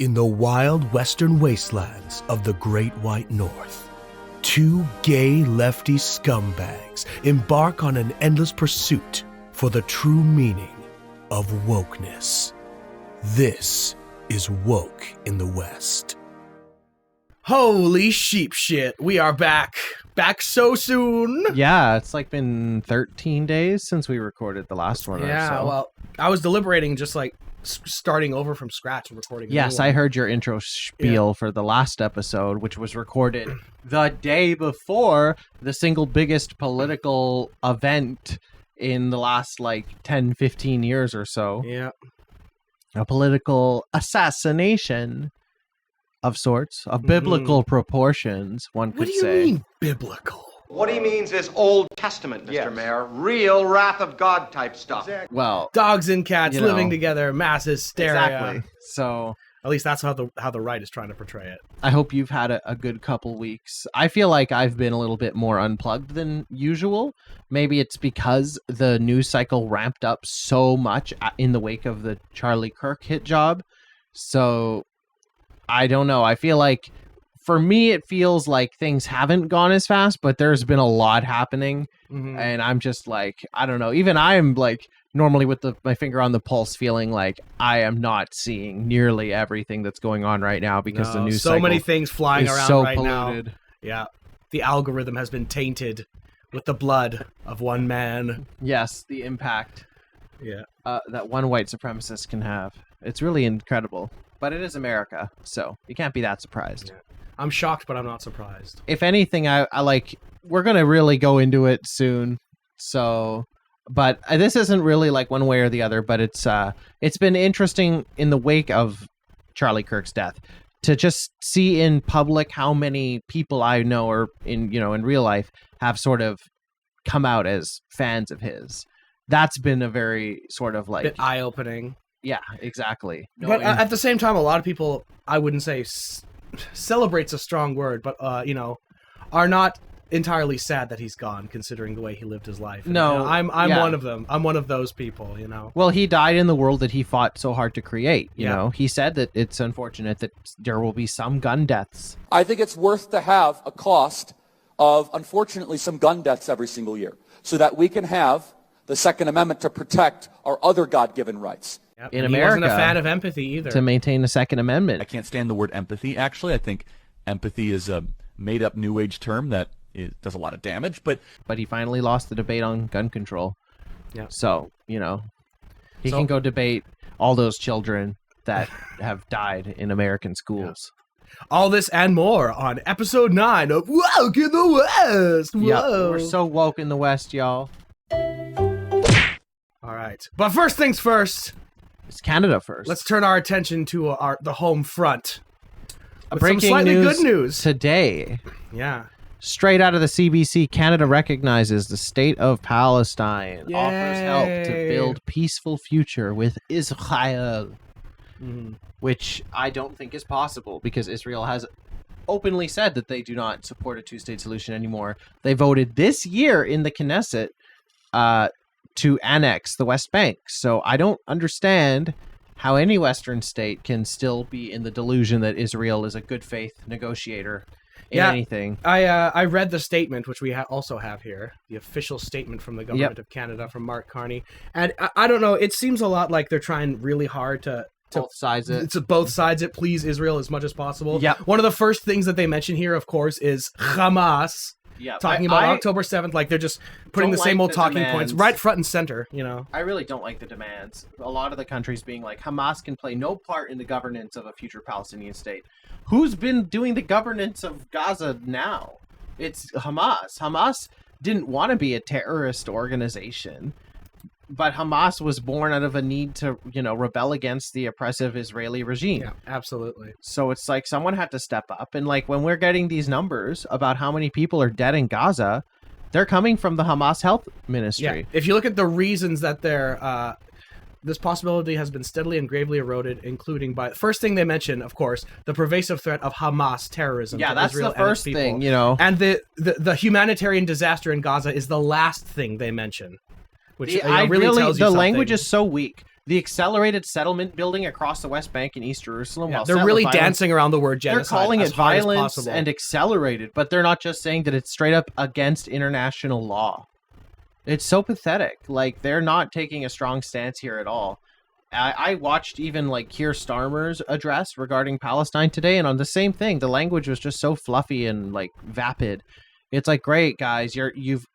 In the wild western wastelands of the Great White North, two gay lefty scumbags embark on an endless pursuit for the true meaning of wokeness. This is Woke in the West. Holy sheep shit, we are back. Back so soon. Yeah, it's like been 13 days since we recorded the last one. Yeah, or so. well, I was deliberating just like starting over from scratch and recording. Yes, I heard your intro spiel for the last episode, which was recorded the day before the single biggest political event in the last like 10, 15 years or so. Yeah. A political assassination of sorts, of biblical proportions, one could say. What do you mean, biblical? What he means is Old Testament, Mr. Mayor. Real wrath of God type stuff. Exactly. Well, dogs and cats you know, living together, mass hysteria. Exactly. So at least that's how the right is trying to portray it. I hope you've had a good couple weeks. I feel like I've been a little bit more unplugged than usual. Maybe it's because the news cycle ramped up so much in the wake of the Charlie Kirk hit job. So I don't know. I feel like for me, it feels like things haven't gone as fast, but there's been a lot happening. And I'm just like, I don't know. Even I'm like normally with my finger on the pulse feeling like I am not seeing nearly everything that's going on right now because the news so cycle many things flying is around so right polluted. now. Yeah. The algorithm has been tainted with the blood of one man. Yes, the impact that one white supremacist can have. It's really incredible. But it is America, so you can't be that surprised. Yeah. I'm shocked, but I'm not surprised. If anything, I like, we're going to really go into it soon. So, but this isn't really like one way or the other, but it's been interesting in the wake of Charlie Kirk's death to just see in public how many people I know or in real life have sort of come out as fans of his. That's been a very sort of like bit eye-opening. Yeah, exactly. But at the same time, a lot of people, I wouldn't say celebrate's a strong word, but, are not entirely sad that he's gone, considering the way he lived his life. And, no. I'm one of them. I'm one of those people, Well, he died in the world that he fought so hard to create, you know? He said that it's unfortunate that there will be some gun deaths. I think it's worth to have a cost of, unfortunately, some gun deaths every single year, so that we can have the Second Amendment to protect our other God-given rights. Yep. In America, America, he wasn't a fan of empathy either. To maintain the Second Amendment. I can't stand the word empathy, actually. I think empathy is a made-up New Age term that does a lot of damage, but he finally lost the debate on gun control. Yeah. So, he can go debate all those children that have died in American schools. Yeah. All this and more on episode 9 of Woke in the West. Whoa. Yep, we're so woke in the West, y'all. All right. But first things first. It's Canada first. Let's turn our attention to the home front. Breaking some slightly news good news today. Yeah. Straight out of the CBC, Canada recognizes the state of Palestine. Yay. Offers help to build peaceful future with Israel. Which I don't think is possible because Israel has openly said that they do not support a two-state solution anymore. They voted this year in the Knesset to annex the West Bank. So I don't understand how any Western state can still be in the delusion that Israel is a good faith negotiator in anything. I read the statement, which we also have here, the official statement from the government of Canada from Mark Carney. And I don't know, it seems a lot like they're trying really hard to both sides it. Please Israel as much as possible. Yeah. One of the first things that they mention here, of course, is Hamas. Yeah, talking about October 7th, like they're just putting the same old talking points right front and center, I really don't like the demands. A lot of the countries being like, Hamas can play no part in the governance of a future Palestinian state. Who's been doing the governance of Gaza now? It's Hamas. Hamas didn't want to be a terrorist organization, but Hamas was born out of a need to, rebel against the oppressive Israeli regime. Yeah, absolutely. So it's like someone had to step up. And like when we're getting these numbers about how many people are dead in Gaza, they're coming from the Hamas health ministry. Yeah. If you look at the reasons that they're, this possibility has been steadily and gravely eroded, including by first thing they mention, of course, the pervasive threat of Hamas terrorism. Yeah, that's Israel the first thing, And the humanitarian disaster in Gaza is the last thing they mention. Which really tells you the something. language is so weak. the accelerated settlement building across the West Bank in East Jerusalem. Yeah, they're really dancing around the word genocide. They're calling it violence possible. and accelerated, but they're not just saying that it's straight up against international law. It's so pathetic. Like, they're not taking a strong stance here at all. I watched even like Keir Starmer's address regarding Palestine today, and on the same thing, the language was just so fluffy and like vapid. It's like, great guys, you've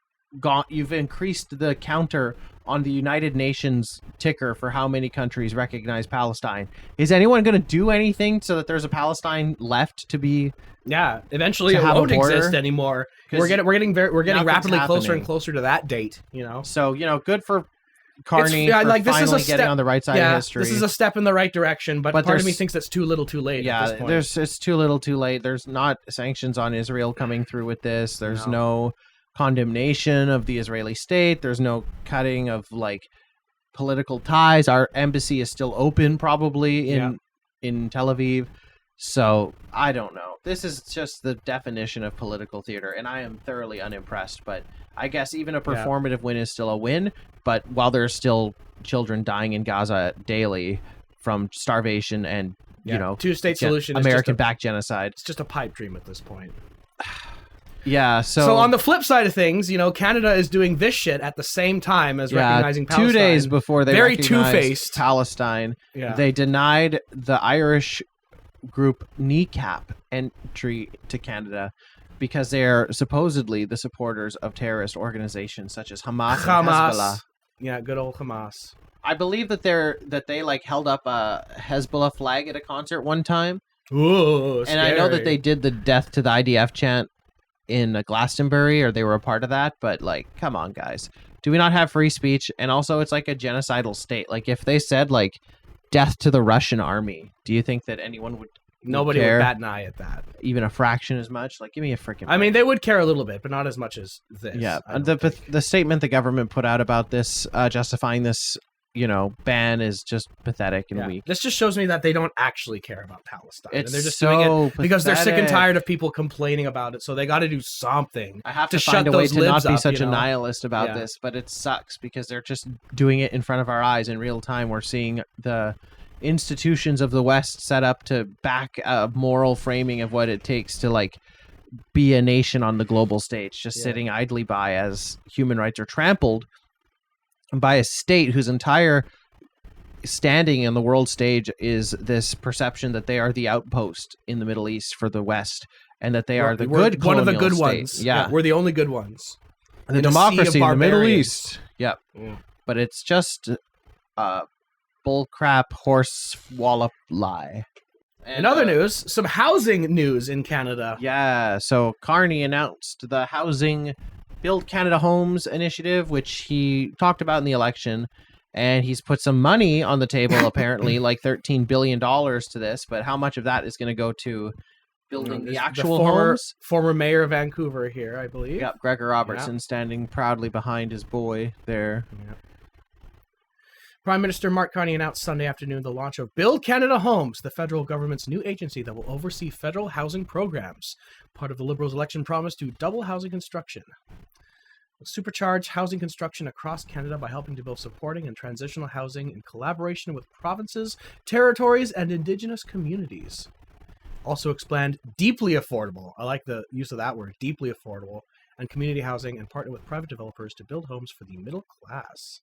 increased the counter on the United Nations ticker for how many countries recognize Palestine. Is anyone going to do anything so that there's a Palestine left to be? Yeah, eventually it won't exist anymore. We're getting rapidly closer and closer to that date. You know, so good for Carney for like, this finally is a getting on the right side of history. This is a step in the right direction, but part of me thinks it's too little too late at this point. It's too little too late. There's not sanctions on Israel coming through with this. There's no condemnation of the Israeli state. There's no cutting of like political ties. Our embassy is still open probably in Tel Aviv. So I don't know. This is just the definition of political theater, and I am thoroughly unimpressed. But I guess even a performative win is still a win. But while there's still children dying in Gaza daily from starvation and two-state solution, American-backed genocide, it's just a pipe dream at this point. Yeah. So on the flip side of things, Canada is doing this shit at the same time as recognizing Palestine. 2 days before they very recognized two-faced Palestine, they denied the Irish group Kneecap entry to Canada because they are supposedly the supporters of terrorist organizations such as Hamas and Hezbollah. Yeah, good old Hamas. I believe that they like held up a Hezbollah flag at a concert one time. Ooh, and I know that they did the death to the IDF chant in Glastonbury, or they were a part of that, but like, come on, guys. Do we not have free speech? And also, it's like a genocidal state. Like, if they said like death to the Russian army, do you think that anyone would Nobody care? would bat an eye at that. Even a fraction as much? Like, give me a freaking break. I mean, they would care a little bit, but not as much as this. Yeah, the statement the government put out about this, justifying this, ban is just pathetic and weak. This just shows me that they don't actually care about Palestine. It's they're just so doing it because they're sick and pathetic. tired of people complaining about it, so they got to do something. I have to find shut a way those to not libs be up, such a nihilist about this, but it sucks because they're just doing it in front of our eyes in real time. We're seeing the institutions of the West set up to back a moral framing of what it takes to like be a nation on the global stage, just sitting idly by as human rights are trampled by a state whose entire standing in the world stage is this perception that they are the outpost in the Middle East for the West, and that they are the good one of the good state. ones. Yeah, we're the only good ones. The democracy in the Middle East. Yep. Yeah. But it's just bullcrap horse wallop lie. And, in other news, some housing news in Canada. Yeah, so Carney announced the housing Build Canada Homes initiative, which he talked about in the election, and he's put some money on the table, apparently, like $13 billion to this, but how much of that is going to go to building the actual homes? Former mayor of Vancouver here, I believe. Yep, Gregor Robertson standing proudly behind his boy there. Yep. Prime Minister Mark Carney announced Sunday afternoon the launch of Build Canada Homes, the federal government's new agency that will oversee federal housing programs, part of the Liberals' election promise to double housing construction. Will supercharge housing construction across Canada by helping to build supporting and transitional housing in collaboration with provinces, territories, and Indigenous communities. Also expand deeply affordable, I like the use of that word, deeply affordable, and community housing, and partner with private developers to build homes for the middle class.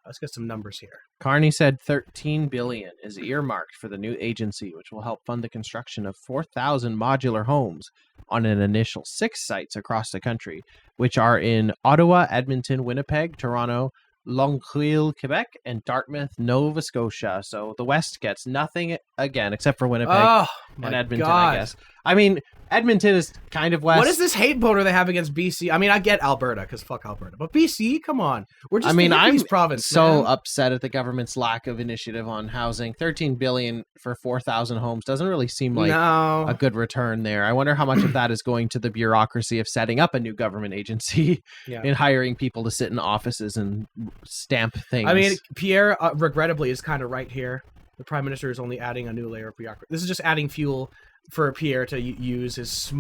Let's get some numbers here. Carney said $13 billion is earmarked for the new agency, which will help fund the construction of 4,000 modular homes on an initial 6 sites across the country, which are in Ottawa, Edmonton, Winnipeg, Toronto, Longueuil, Quebec, and Dartmouth, Nova Scotia. So the West gets nothing again, except for Winnipeg and Edmonton, I guess. I mean, Edmonton is kind of west. What is this hate voter they have against BC? I mean, I get Alberta, because fuck Alberta. But BC, come on. We're just I'm province, so man. upset at the government's lack of initiative on housing. $13 billion for 4,000 homes doesn't really seem like a good return there. I wonder how much of that is going to the bureaucracy of setting up a new government agency and hiring people to sit in offices and stamp things. I mean, Pierre, regrettably, is kind of right here. The Prime Minister is only adding a new layer of bureaucracy. This is just adding fuel for Pierre to use his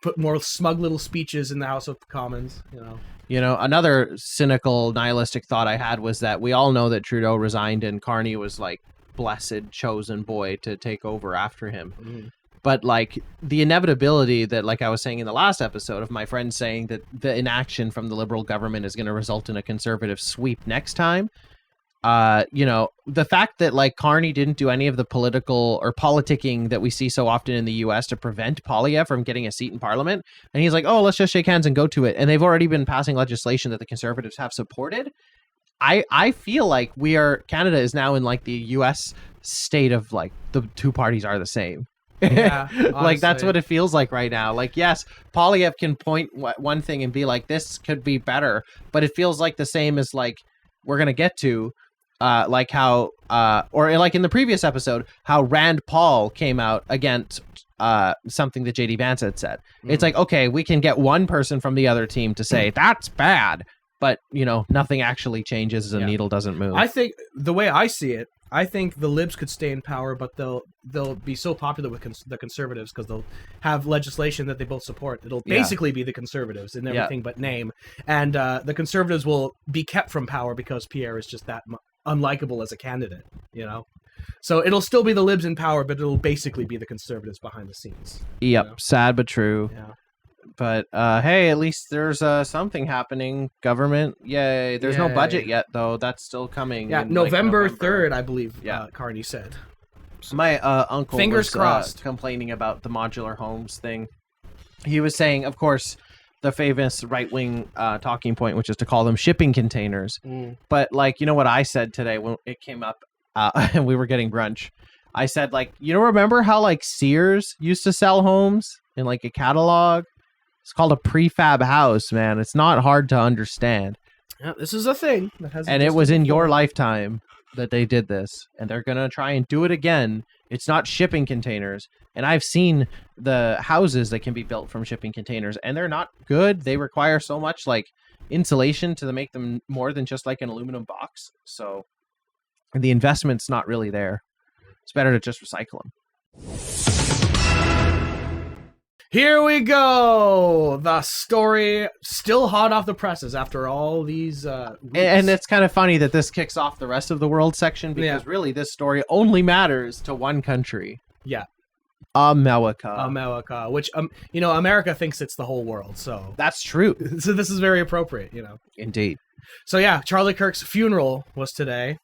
put more smug little speeches in the House of Commons, Another cynical, nihilistic thought I had was that we all know that Trudeau resigned and Carney was like blessed chosen boy to take over after him. Mm. But like the inevitability that, like I was saying in the last episode, of my friend saying that the inaction from the Liberal government is going to result in a Conservative sweep next time. The fact that like Carney didn't do any of the political or politicking that we see so often in the US to prevent Poilievre from getting a seat in Parliament. And he's like, oh, let's just shake hands and go to it. And they've already been passing legislation that the Conservatives have supported. I feel like Canada is now in like the US state of like the two parties are the same. Yeah, like that's what it feels like right now. Like, yes, Poilievre can point one thing and be like, this could be better, but it feels like the same as like we're going to get to like how or like in the previous episode, how Rand Paul came out against something that JD Vance had said. It's like, okay, we can get one person from the other team to say that's bad, but nothing actually changes. The needle doesn't move. I think the way I see it, I think the Libs could stay in power, but they'll be so popular with the Conservatives because they'll have legislation that they both support. It'll basically be the Conservatives in everything but name, and the Conservatives will be kept from power because Pierre is just that unlikable as a candidate. So it'll still be the Libs in power, but it'll basically be the Conservatives behind the scenes. Yep, sad but true. Yeah. But hey, at least there's something happening. Government, yay! There's no budget yet, though. That's still coming. Yeah, November 3rd, I believe. Carney said. My uncle Fingers was crossed. complaining about the modular homes thing. He was saying, of course, the famous right-wing talking point, which is to call them shipping containers. But like, what I said today when it came up, and we were getting brunch. I said, like, remember how like Sears used to sell homes in like a catalog? It's called a prefab house, man. It's not hard to understand. Yeah, this is a thing that has. And it was in your lifetime that they did this, and they're gonna try and do it again. It's not shipping containers, and I've seen the houses that can be built from shipping containers, and they're not good. They require so much like insulation to make them more than just like an aluminum box. So the investment's not really there. It's better to just recycle them. Here we go. The story still hot off the presses after all these weeks. And it's kind of funny that this kicks off the rest of the world section because really this story only matters to one country. Yeah. America. Which America thinks it's the whole world, so that's true. So this is very appropriate, Indeed. So yeah, Charlie Kirk's funeral was today.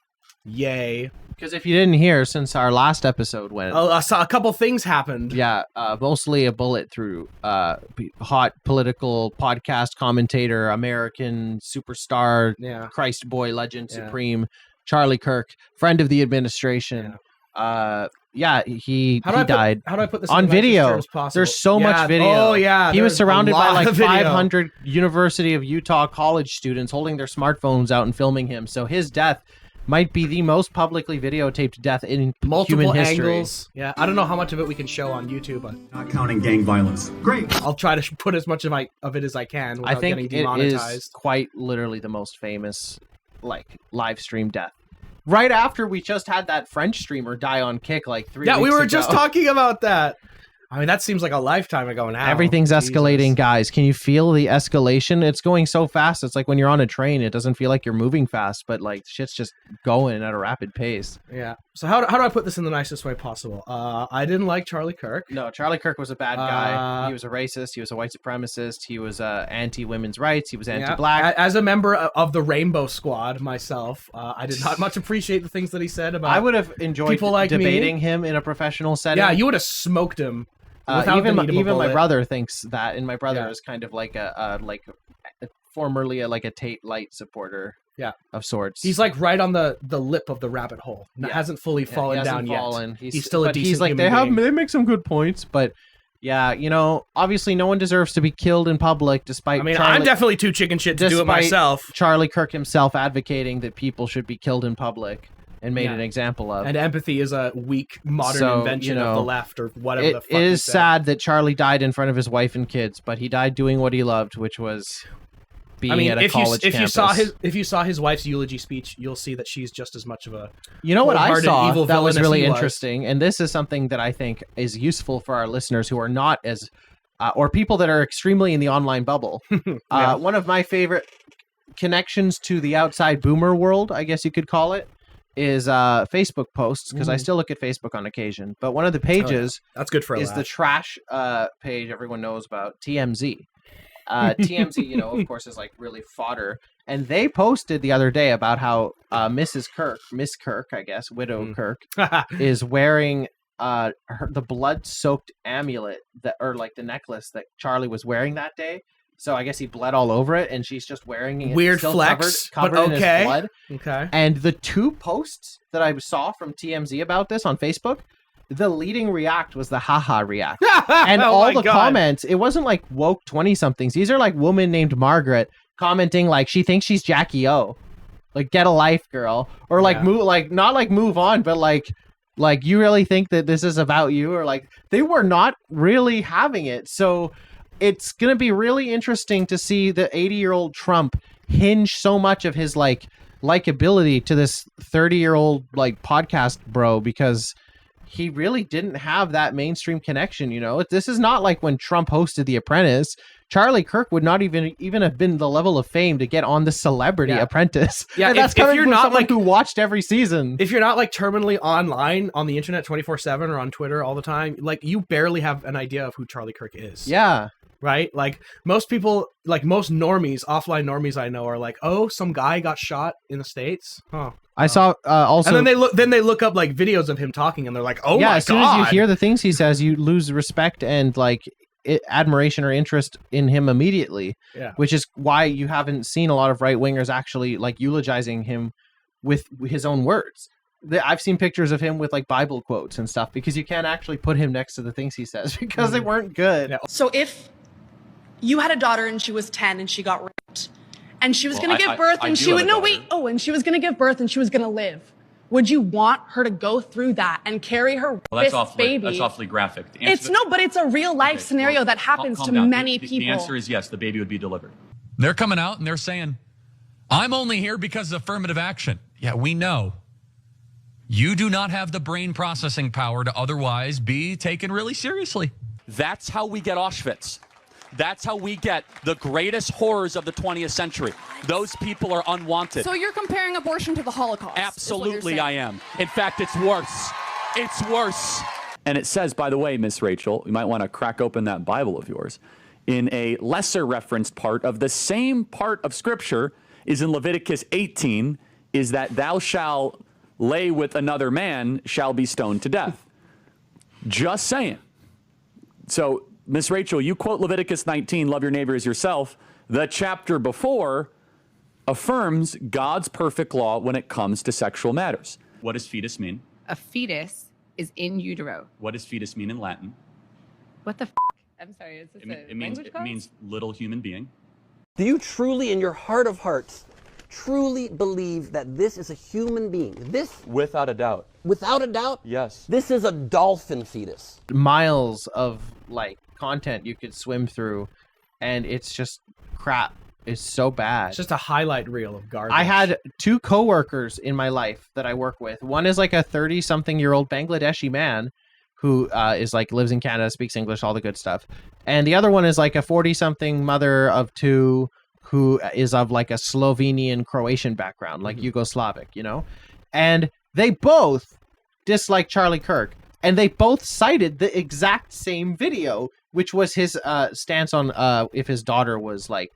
Yay. Because if you didn't hear, since our last episode went... a couple things happened. Yeah, mostly a bullet through hot political podcast commentator, American superstar, Christ boy, legend supreme, Charlie Kirk, friend of the administration. He died. How do I put this on video? There's so much video. Oh, yeah. He was surrounded by like 500 University of Utah college students holding their smartphones out and filming him. So his death might be the most publicly videotaped death in multiple human history. Angles. Yeah, I don't know how much of it we can show on YouTube, but not counting gang violence. Great. I'll try to put as much of it as I can without getting demonetized. It is quite literally the most famous like live stream death. Right after we just had that French streamer die on Kick like 3 weeks ago. Yeah, we were just talking about that. I mean, that seems like a lifetime ago now. Everything's escalating, guys. Can you feel the escalation? It's going so fast. It's like when you're on a train, it doesn't feel like you're moving fast, but like shit's just going at a rapid pace. Yeah. So how do I put this in the nicest way possible? I didn't like Charlie Kirk. No, Charlie Kirk was a bad guy. He was a racist. He was a white supremacist. He was anti-women's rights. He was anti-black. As a member of the Rainbow Squad myself, I did not much appreciate the things that he said about. I would have enjoyed people like debating him in a professional setting. Yeah, you would have smoked him. Even my brother thinks that, and my brother is kind of like formerly a Tate Light supporter. Yeah, of sorts. He's like right on the lip of the rabbit hole. Hasn't fully fallen down yet. He's still a decent he's like they make some good points, but yeah, obviously no one deserves to be killed in public. Despite I'm definitely too chicken shit to do it myself. Charlie Kirk himself advocating that people should be killed in public. And made an example of. And empathy is a weak modern invention of the left or whatever the fuck. It is sad that Charlie died in front of his wife and kids, but he died doing what he loved, which was being at a college campus. If you saw his wife's eulogy speech, you'll see that she's just as much of a what I saw evil that was villain really as he interesting, and this is something that I think is useful for our listeners who are not as or people that are extremely in the online bubble. Yeah. One of my favorite connections to the outside boomer world, I guess you could call it, is Facebook posts, because I still look at Facebook on occasion. But one of the pages that's good for a is laugh. the trash page everyone knows about, TMZ. TMZ, of course, is like really fodder. And they posted the other day about how Miss Kirk, I guess, Widow Kirk, is wearing the blood-soaked amulet or like the necklace that Charlie was wearing that day. So I guess he bled all over it, and she's just wearing it. Weird still flex, covered but in his blood. Okay. And the two posts that I saw from TMZ about this on Facebook, the leading react was the haha react. And all the comments, it wasn't like woke 20-somethings. These are like woman named Margaret commenting like she thinks she's Jackie O. Like, get a life, girl. Or like not like move on, but like you really think that this is about you? Or like they were not really having it. So it's going to be really interesting to see the 80-year-old Trump hinge so much of his likability to this 30-year-old like podcast bro, because he really didn't have that mainstream connection. This is not like when Trump hosted The Apprentice. Charlie Kirk would not even have been the level of fame to get on the Celebrity Apprentice. Yeah, and that's if you're not someone who watched every season. If you're not like terminally online on the internet 24/7 or on Twitter all the time, like you barely have an idea of who Charlie Kirk is. Yeah. Right? Like most people, like most normies, offline normies I know are like, oh, some guy got shot in the States. Huh. I saw also, and then they look up like videos of him talking, and they're like, oh my god. As soon as you hear the things he says, you lose respect and like admiration or interest in him immediately. Yeah. Which is why you haven't seen a lot of right wingers actually like eulogizing him with his own words. I've seen pictures of him with like Bible quotes and stuff, because you can't actually put him next to the things he says because they weren't good. Yeah. So if you had a daughter and she was 10 and she got raped and she was going to give birth and she would and she was going to give birth and she was going to live, would you want her to go through that and carry her baby? That's awfully graphic. But it's a real life scenario that happens to many people. The answer is yes, the baby would be delivered. They're coming out and they're saying, I'm only here because of affirmative action. Yeah, we know. You do not have the brain processing power to otherwise be taken really seriously. That's how we get Auschwitz. That's how we get the greatest horrors of the 20th century. Those people are unwanted. So you're comparing abortion to the Holocaust? Absolutely, I am. In fact, it's worse. It's worse. And it says, by the way, Miss Rachel, you might want to crack open that Bible of yours. In a lesser referenced part of the same part of Scripture is in Leviticus 18, is that thou shalt lay with another man shall be stoned to death. Just saying. So, Miss Rachel, you quote Leviticus 19, love your neighbor as yourself. The chapter before affirms God's perfect law when it comes to sexual matters. What does fetus mean? A fetus is in utero. What does fetus mean in Latin? What the f***? I'm sorry, is this a language class? It means little human being. Do you truly, in your heart of hearts, truly believe that this is a human being? Without a doubt. Without a doubt? Yes. This is a dolphin fetus. Miles of like content you could swim through, and it's just crap. It's so bad. It's just a highlight reel of garbage. I had two coworkers in my life that I work with. One is like a 30-something-year-old Bangladeshi man who is like lives in Canada, speaks English, all the good stuff. And the other one is like a 40-something mother of two who is of like a Slovenian Croatian background, like Yugoslavic, And they both dislike Charlie Kirk. And they both cited the exact same video, which was his stance on if his daughter was like,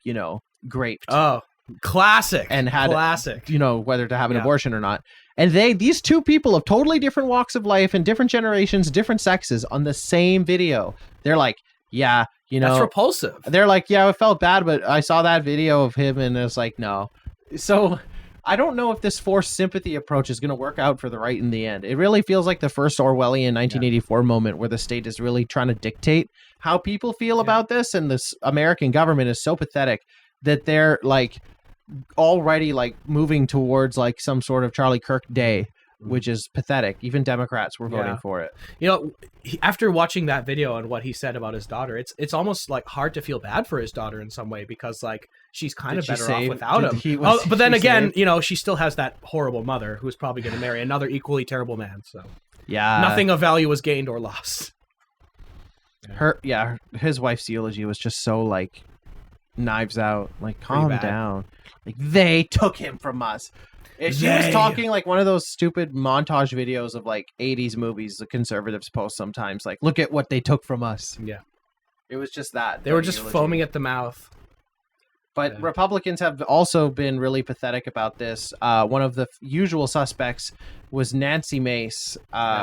raped. Oh, classic. And had, classic. Whether to have an abortion or not. And these two people of totally different walks of life and different generations, different sexes on the same video. They're like, yeah, That's repulsive. They're like, yeah, I felt bad, but I saw that video of him and it's like, no. So I don't know if this forced sympathy approach is going to work out for the right in the end. It really feels like the first Orwellian 1984 moment where the state is really trying to dictate how people feel about this. And this American government is so pathetic that they're like already like moving towards like some sort of Charlie Kirk day which is pathetic. Even Democrats were voting for it. You know, after watching that video and what he said about his daughter, it's almost like hard to feel bad for his daughter in some way, because like she's kind of better off without him. But then again, you know, she still has that horrible mother who's probably going to marry another equally terrible man. So yeah, nothing of value was gained or lost. His wife's eulogy was just so like knives out. Like, calm down. Like, they took him from us. If she was talking like one of those stupid montage videos of like 80s movies the conservatives post sometimes, like, look at what they took from us. Yeah. It was just that. They were just foaming at the mouth. But Republicans have also been really pathetic about this. One of the usual suspects was Nancy Mace.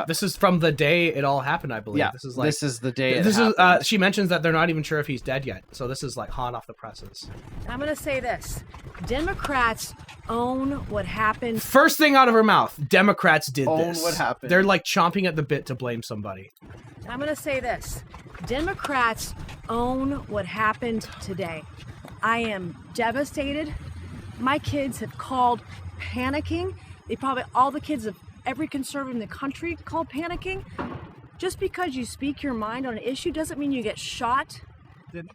This is from the day it all happened, I believe. Yeah, this is the day it happened. She mentions that they're not even sure if he's dead yet. So this is like hot off the presses. I'm going to say this. Democrats own what happened. First thing out of her mouth, Democrats did this. Own what happened. They're like chomping at the bit to blame somebody. I'm going to say this. Democrats own what happened today. I am devastated. My kids have called panicking. All the kids of every conservative in the country called panicking. Just because you speak your mind on an issue doesn't mean you get shot. Then,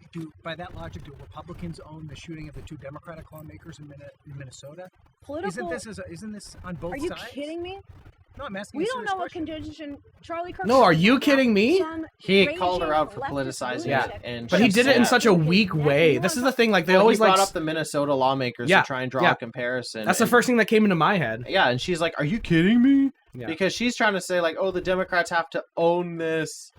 by that logic, do Republicans own the shooting of the 2 Democratic lawmakers in Minnesota? Isn't this on both sides? Are you kidding me? No, I'm asking. We don't know what condition Charlie Kirk. No, are you kidding me? He called her out for politicizing it, but he did it in such a weak way. This is the thing. Like they always brought up the Minnesota lawmakers to try and draw a comparison. That's the first thing that came into my head. Yeah, and she's like, "Are you kidding me?" Yeah. Because she's trying to say like, "Oh, the Democrats have to own this,"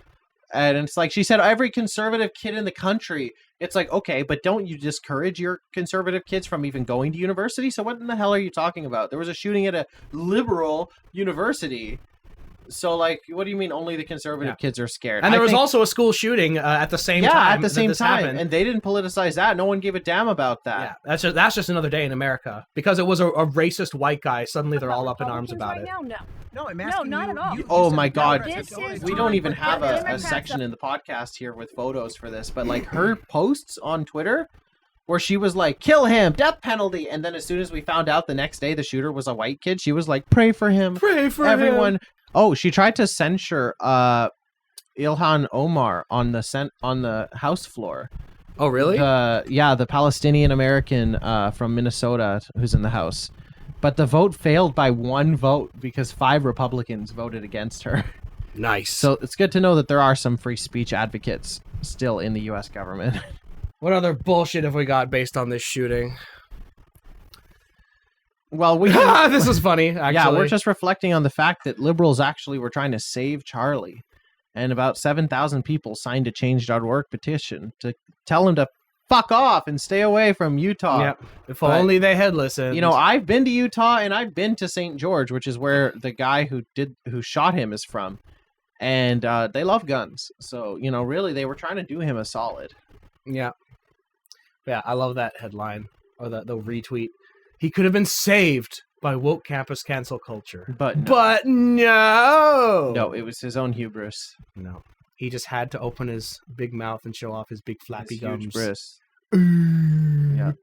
and it's like she said, every conservative kid in the country. It's like, okay, but don't you discourage your conservative kids from even going to university? So what in the hell are you talking about? There was a shooting at a liberal university. So, like, what do you mean only the conservative kids are scared? And there was also a school shooting at the same time. Yeah, at the same time. And they didn't politicize that. No one gave a damn about that. Yeah, that's just another day in America. Because it was a racist white guy, suddenly they're all up in arms about it. No, I'm asking not at all. Oh my God. We don't even have a section in the podcast here with photos for this. But, like, her posts on Twitter where she was like, kill him, death penalty. And then as soon as we found out the next day the shooter was a white kid, she was like, pray for him. Pray for everyone. him. Oh, she tried to censure Ilhan Omar on the House floor. Oh, really? The Palestinian American from Minnesota who's in the House. But the vote failed by 1 vote because 5 Republicans voted against her. Nice. So it's good to know that there are some free speech advocates still in the U.S. government. What other bullshit have we got based on this shooting? Well, this is funny, actually. Yeah, we're just reflecting on the fact that liberals actually were trying to save Charlie. And about 7,000 people signed a Change.org petition to tell him to fuck off and stay away from Utah. Yeah, if only they had listened. You know, I've been to Utah and I've been to St. George, which is where the guy who shot him is from. And they love guns. So, you know, really, they were trying to do him a solid. Yeah. Yeah, I love that headline or the retweet. He could have been saved by woke campus cancel culture. But no. No, it was his own hubris. No. He just had to open his big mouth and show off his big flappy gums. Yeah.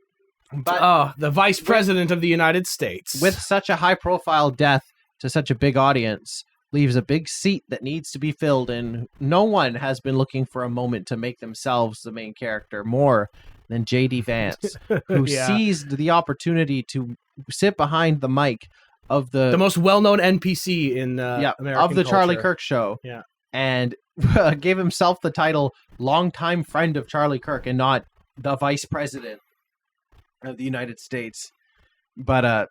But the vice president of the United States. With such a high-profile death to such a big audience, leaves a big seat that needs to be filled, and no one has been looking for a moment to make themselves the main character more than J.D. Vance, who seized the opportunity to sit behind the mic of the most well-known NPC in American of the culture. Charlie Kirk show, and gave himself the title longtime friend of Charlie Kirk and not the vice president of the United States. But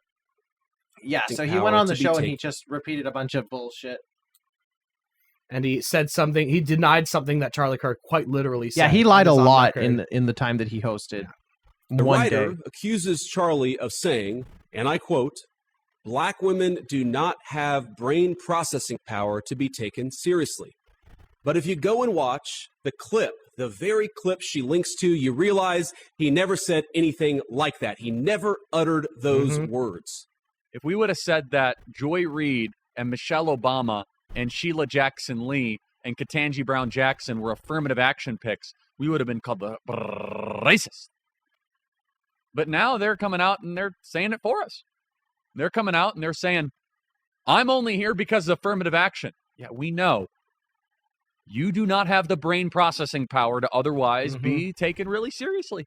so he went on the show and he just repeated a bunch of bullshit. And he said something. He denied something that Charlie Kirk quite literally said. Yeah, he lied a lot in the time that he hosted. The writer accuses Charlie of saying, and I quote, "Black women do not have brain processing power to be taken seriously." But if you go and watch the clip, the very clip she links to, you realize he never said anything like that. He never uttered those words. If we would have said that Joy Reid and Michelle Obama and Sheila Jackson Lee and Ketanji Brown Jackson were affirmative action picks, we would have been called the racist. But now they're coming out and they're saying it for us. They're coming out and they're saying, I'm only here because of affirmative action. Yeah, we know. You do not have the brain processing power to otherwise be taken really seriously.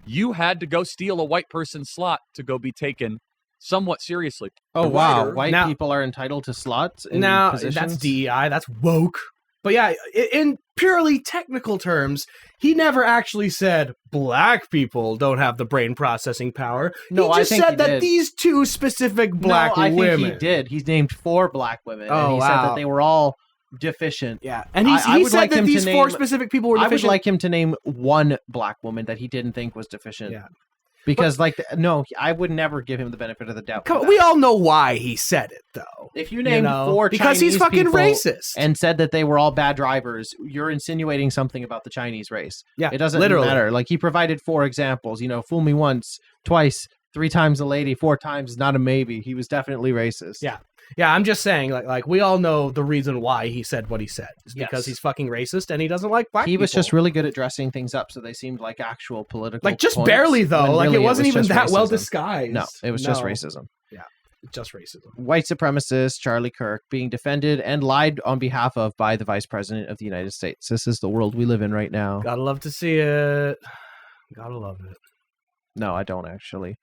You had to go steal a white person's slot to go be taken somewhat seriously. Oh, wow. White people are entitled to slots in positions? That's DEI. That's woke. But yeah, in purely technical terms, he never actually said black people don't have the brain processing power. No, he just I think said he that did. these two specific black women. I think he did. He's named 4 black women. Oh, and he said that they were all deficient. Yeah, and he said that these 4 specific people were deficient. I would like him to name 1 black woman that he didn't think was deficient. Yeah. Because, I would never give him the benefit of the doubt. Come on, we all know why he said it, though. If you named 4 because Chinese he's fucking people racist and said that they were all bad drivers, you're insinuating something about the Chinese race. Yeah, it doesn't literally matter. Like, he provided 4 examples. Fool me once, twice, 3 times a lady, 4 times is not a maybe. He was definitely racist. Yeah. Yeah, I'm just saying, like we all know the reason why he said what he said. It's because he's fucking racist and he doesn't like black people. He was just really good at dressing things up so they seemed like actual political just points, barely, though. Like, really it wasn't even that racism. well disguised. No, it was just racism. Yeah, just racism. White supremacist Charlie Kirk being defended and lied on behalf of by the Vice President of the United States. This is the world we live in right now. Gotta love to see it. Gotta love it. No, I don't actually.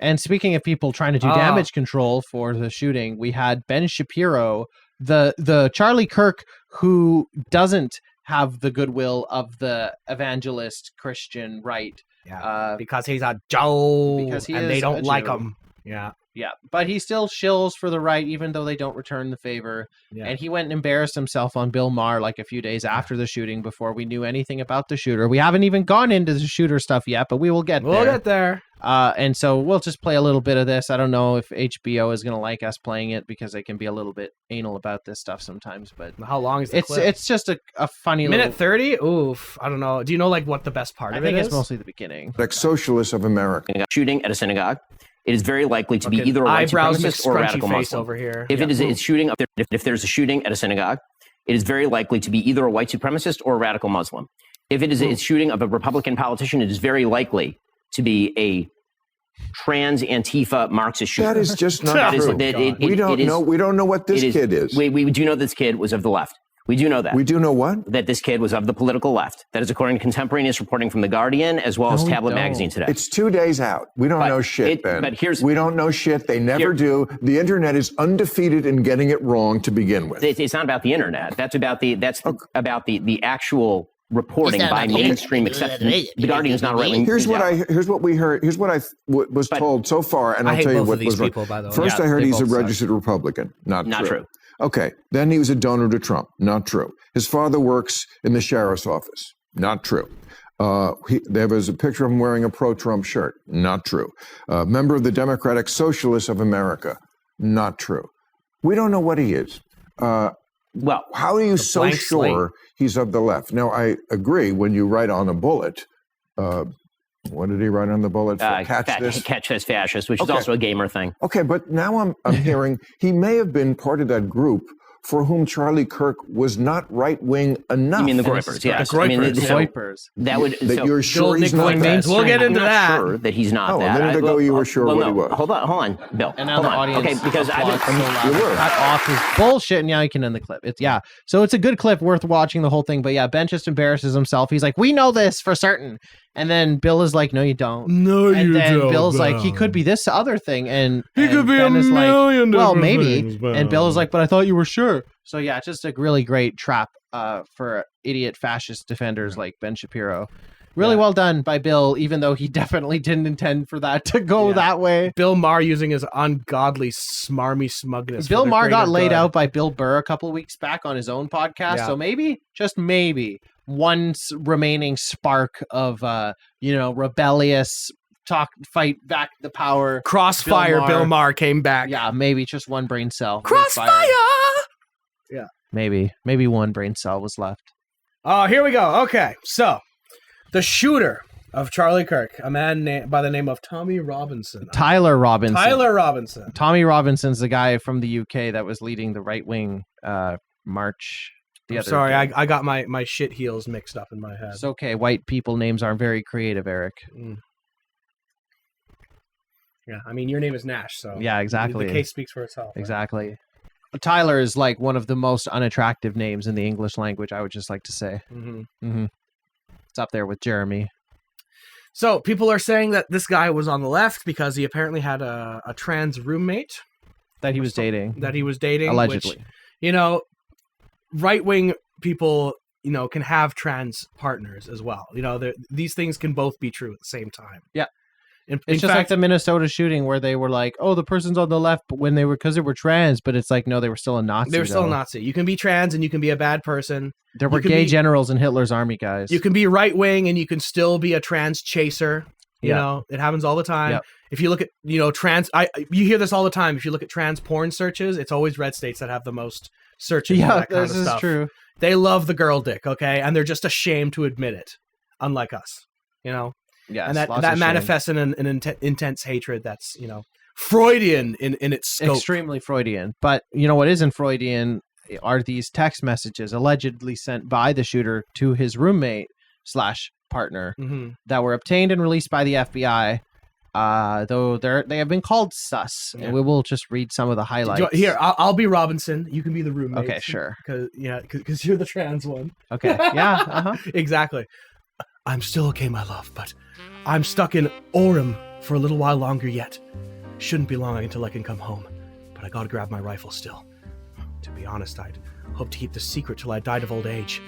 And speaking of people trying to do damage control for the shooting, we had Ben Shapiro, the Charlie Kirk who doesn't have the goodwill of the evangelist Christian right. Yeah, because he's a Joe, and they don't like Jew. him. Yeah. Yeah, but he still shills for the right, even though they don't return the favor. Yeah. And he went and embarrassed himself on Bill Maher like a few days after the shooting before we knew anything about the shooter. We haven't even gone into the shooter stuff yet, but we will get there. We'll get there. And so we'll just play a little bit of this. I don't know if HBO is going to like us playing it because they can be a little bit anal about this stuff sometimes. But how long is the clip? It's just a funny minute 30. Oof, I don't know. Do you know what the best part of it is? I think it's mostly the beginning. Like Socialists of America shooting at a synagogue. It is very likely to be either a white supremacist or a radical Muslim. Over here. If it is a shooting, if there's a shooting at a synagogue, it is very likely to be either a white supremacist or a radical Muslim. If it is a shooting of a Republican politician, it is very likely to be a trans Antifa Marxist shooter. That is just not true. We don't know what this kid is. We do know this kid was of the left. We do know that. We do know what? That this kid was of the political left. That is according to contemporaneous reporting from The Guardian as well as Tablet Magazine today. It's 2 days out. We don't know shit, Ben. But we don't know shit. They never do. The internet is undefeated in getting it wrong to begin with. It's not about the internet. That's about the actual reporting by mainstream acceptance. The Guardian is not a right-wing. Here's what we heard. Here's what I was told so far, and I'll tell you what was people, by the way. First, I heard he's a registered Republican. Not true. Okay, then he was a donor to Trump. Not true. His father works in the sheriff's office. Not true. There was a picture of him wearing a pro-Trump shirt. Not true. Member of the Democratic Socialists of America. Not true. We don't know what he is. Well, how are you so sure he's of the left? Now, I agree when you write on a bullet, what did he write on the bullet? Catch this fascist, which is also a gamer thing. Okay, but now I'm hearing he may have been part of that group for whom Charlie Kirk was not right-wing enough. You mean the Groypers, yes. The Groypers. That would... you're sure he's not that? We'll get into that. I'm not sure that he's not that. A minute ago you were sure what he was. Hold on, Bill. And now the audience okay, because you were. Cut off his bullshit, and now you can end the clip. So it's a good clip, worth watching the whole thing. But yeah, Ben just embarrasses himself. He's like, we know this for certain. And then Bill is like, no, you don't. No, you don't. And then Bill's like, he could be this other thing. And he could be Ben a million well, different maybe. things, but... And Bill is like, but I thought you were sure. So yeah, just a really great trap for idiot fascist defenders like Ben Shapiro. Really well done by Bill, even though he definitely didn't intend for that to go that way. Bill Maher using his ungodly, smarmy smugness. Bill Maher got laid out by Bill Burr a couple weeks back on his own podcast. Yeah. So maybe, just maybe, one remaining spark of, rebellious fight back the power. Crossfire Bill Maher came back. Yeah, maybe just one brain cell. Crossfire! Yeah. Maybe one brain cell was left. Oh, here we go. Okay, so the shooter of Charlie Kirk, a man by the name of Tommy Robinson. Tyler Robinson. Tommy Robinson's the guy from the UK that was leading the right-wing march. Sorry, I got my shit heels mixed up in my head. It's okay. White people names aren't very creative, Eric. Yeah, I mean, your name is Nash, so yeah, exactly. The case speaks for itself. Right? Exactly. Tyler is like one of the most unattractive names in the English language, I would just like to say. It's up there with Jeremy. So people are saying that this guy was on the left because he apparently had a trans roommate. That he was dating. Allegedly. Which, you know, right-wing people, you know, can have trans partners as well. You know, these things can both be true at the same time. Yeah. In just fact, like the Minnesota shooting where they were like, oh, the person's on the left but when they were, because they were trans, but it's like, no, they were still a Nazi. They were still a Nazi. You can be trans and you can be a bad person. There were gay generals in Hitler's army, guys. You can be right-wing and you can still be a trans chaser. You know, it happens all the time. Yep. If you look at, you know, you hear this all the time. If you look at trans porn searches, it's always red states that have the most searches. Yeah, for that kind this of is stuff. true. They love the girl dick, okay? And they're just ashamed to admit it, unlike us, you know? Yes, and that manifests in an intense hatred that's, you know, Freudian in its scope. Extremely Freudian. But, you know, what isn't Freudian are these text messages allegedly sent by the shooter to his roommate / partner that were obtained and released by the FBI. Though they have been called sus, and we will just read some of the highlights. Here, I'll be Robinson. You can be the roommate. Okay, sure. Because you're the trans one. Okay, yeah, exactly. I'm still okay, my love, but I'm stuck in Orem for a little while longer yet. Shouldn't be long until I can come home, but I gotta grab my rifle still. To be honest, I'd hope to keep this secret till I died of old age.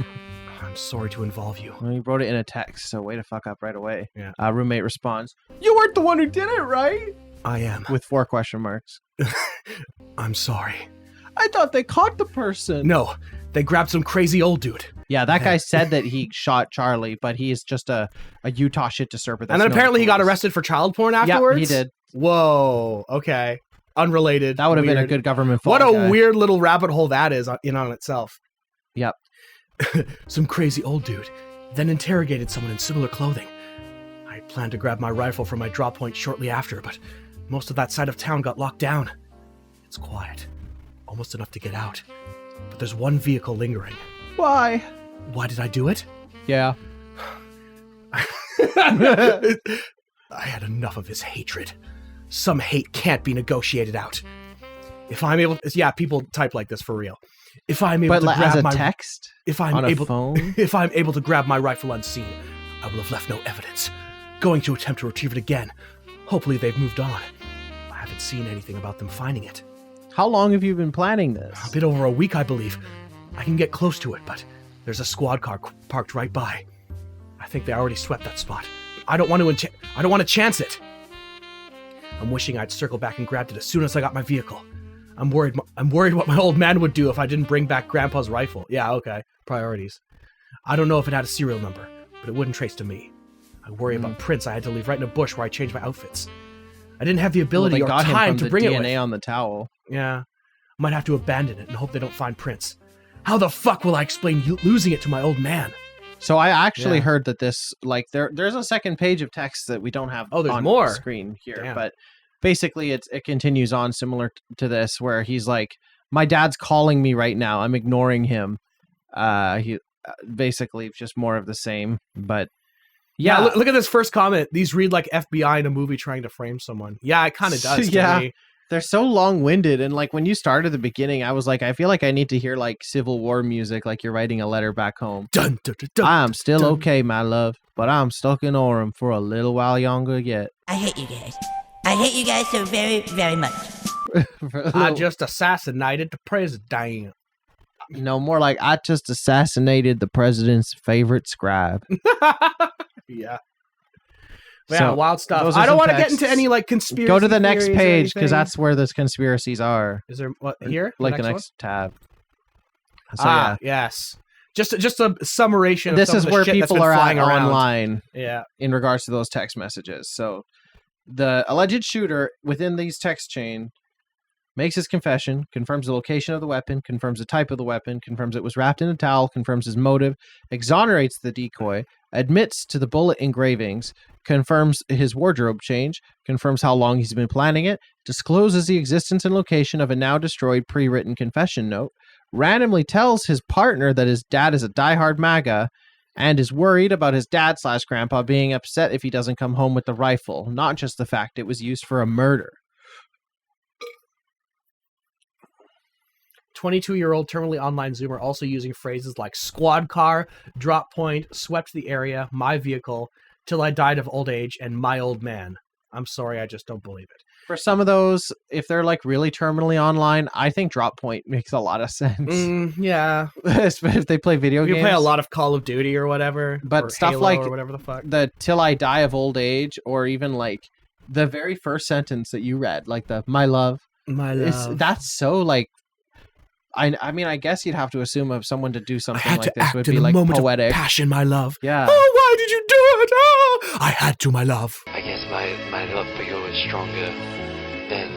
I'm sorry to involve you. Well, you wrote it in a text, so way to fuck up right away. Yeah. Roommate responds, "You weren't the one who did it, right?" I am. With 4 question marks. I'm sorry. I thought they caught the person. No, they grabbed some crazy old dude. Yeah, that guy said that he shot Charlie, but he is just a Utah shit disturber. And then apparently he got arrested for child porn afterwards? Yeah, he did. Whoa, okay. Unrelated. That would have been a good government fall What a guy. weird little rabbit hole that is in on itself. Yep. Some crazy old dude then interrogated someone in similar clothing. I planned to grab my rifle from my drop point shortly after, but most of that side of town got locked down. It's quiet, almost enough to get out, but there's one vehicle lingering. Why? Why did I do it? Yeah. I had enough of his hatred. Some hate can't be negotiated out. If I'm able, people type like this for real. If I'm able to grab as a my text, phone, if I'm able to grab my rifle unseen, I will have left no evidence. Going to attempt to retrieve it again. Hopefully they've moved on. I haven't seen anything about them finding it. How long have you been planning this? A bit over a week, I believe. I can get close to it, but there's a squad car parked right by. I think they already swept that spot. I don't want to chance it. I'm wishing I'd circle back and grabbed it as soon as I got my vehicle. I'm worried what my old man would do if I didn't bring back Grandpa's rifle. Yeah, okay. Priorities. I don't know if it had a serial number, but it wouldn't trace to me. I worry about prints I had to leave right in a bush where I changed my outfits. I didn't have the ability or time to bring it with. DNA on the towel. Yeah. I might have to abandon it and hope they don't find prints. How the fuck will I explain losing it to my old man? So I actually heard that this, like, there's a second page of text that we don't have on more. The screen here, Damn. but basically it continues on similar to this, where he's like, my dad's calling me right now. I'm ignoring him. He basically just more of the same, but yeah. Look at this first comment. These read like FBI in a movie trying to frame someone. Yeah, it kind of does to me. They're so long-winded, and like when you start at the beginning, I was like, I feel like I need to hear like Civil War music, like you're writing a letter back home. Dun, dun, dun, dun, I'm still dun. okay, my love, but I'm stuck in Orem for a little while longer yet. I hate you guys. I hate you guys so very, very much. I just assassinated the president. No, more like I just assassinated the president's favorite scribe. Yeah. Yeah, wild stuff. I don't want to get into any like conspiracy. Go to the next page because that's where those conspiracies are. Is there what here? Like the next tab. So, yes. Just a summation. This is where people are at online. Yeah. In regards to those text messages. So the alleged shooter within these text chain makes his confession, confirms the location of the weapon, confirms the type of the weapon, confirms it was wrapped in a towel, confirms his motive, exonerates the decoy, admits to the bullet engravings, confirms his wardrobe change, confirms how long he's been planning it, discloses the existence and location of a now destroyed pre-written confession note, randomly tells his partner that his dad is a diehard MAGA, and is worried about his dad/grandpa being upset if he doesn't come home with the rifle, not just the fact it was used for a murder. 22-year-old terminally online Zoomer also using phrases like squad car, drop point, swept the area, my vehicle, till I died of old age, and my old man. I'm sorry, I just don't believe it. For some of those, if they're like really terminally online, I think drop point makes a lot of sense. Yeah. Especially if they play video games. You play a lot of Call of Duty or whatever. But or stuff Halo like or whatever the fuck. the till I die of old age, or even like the very first sentence that you read, like the my love. My love. That's so like, I mean, I guess you'd have to assume of someone to do something like to this act would in be a like moment poetic. Of passion, my love. Yeah. Oh, why did you do it? Oh, I had to, my love. I guess my love for you is stronger than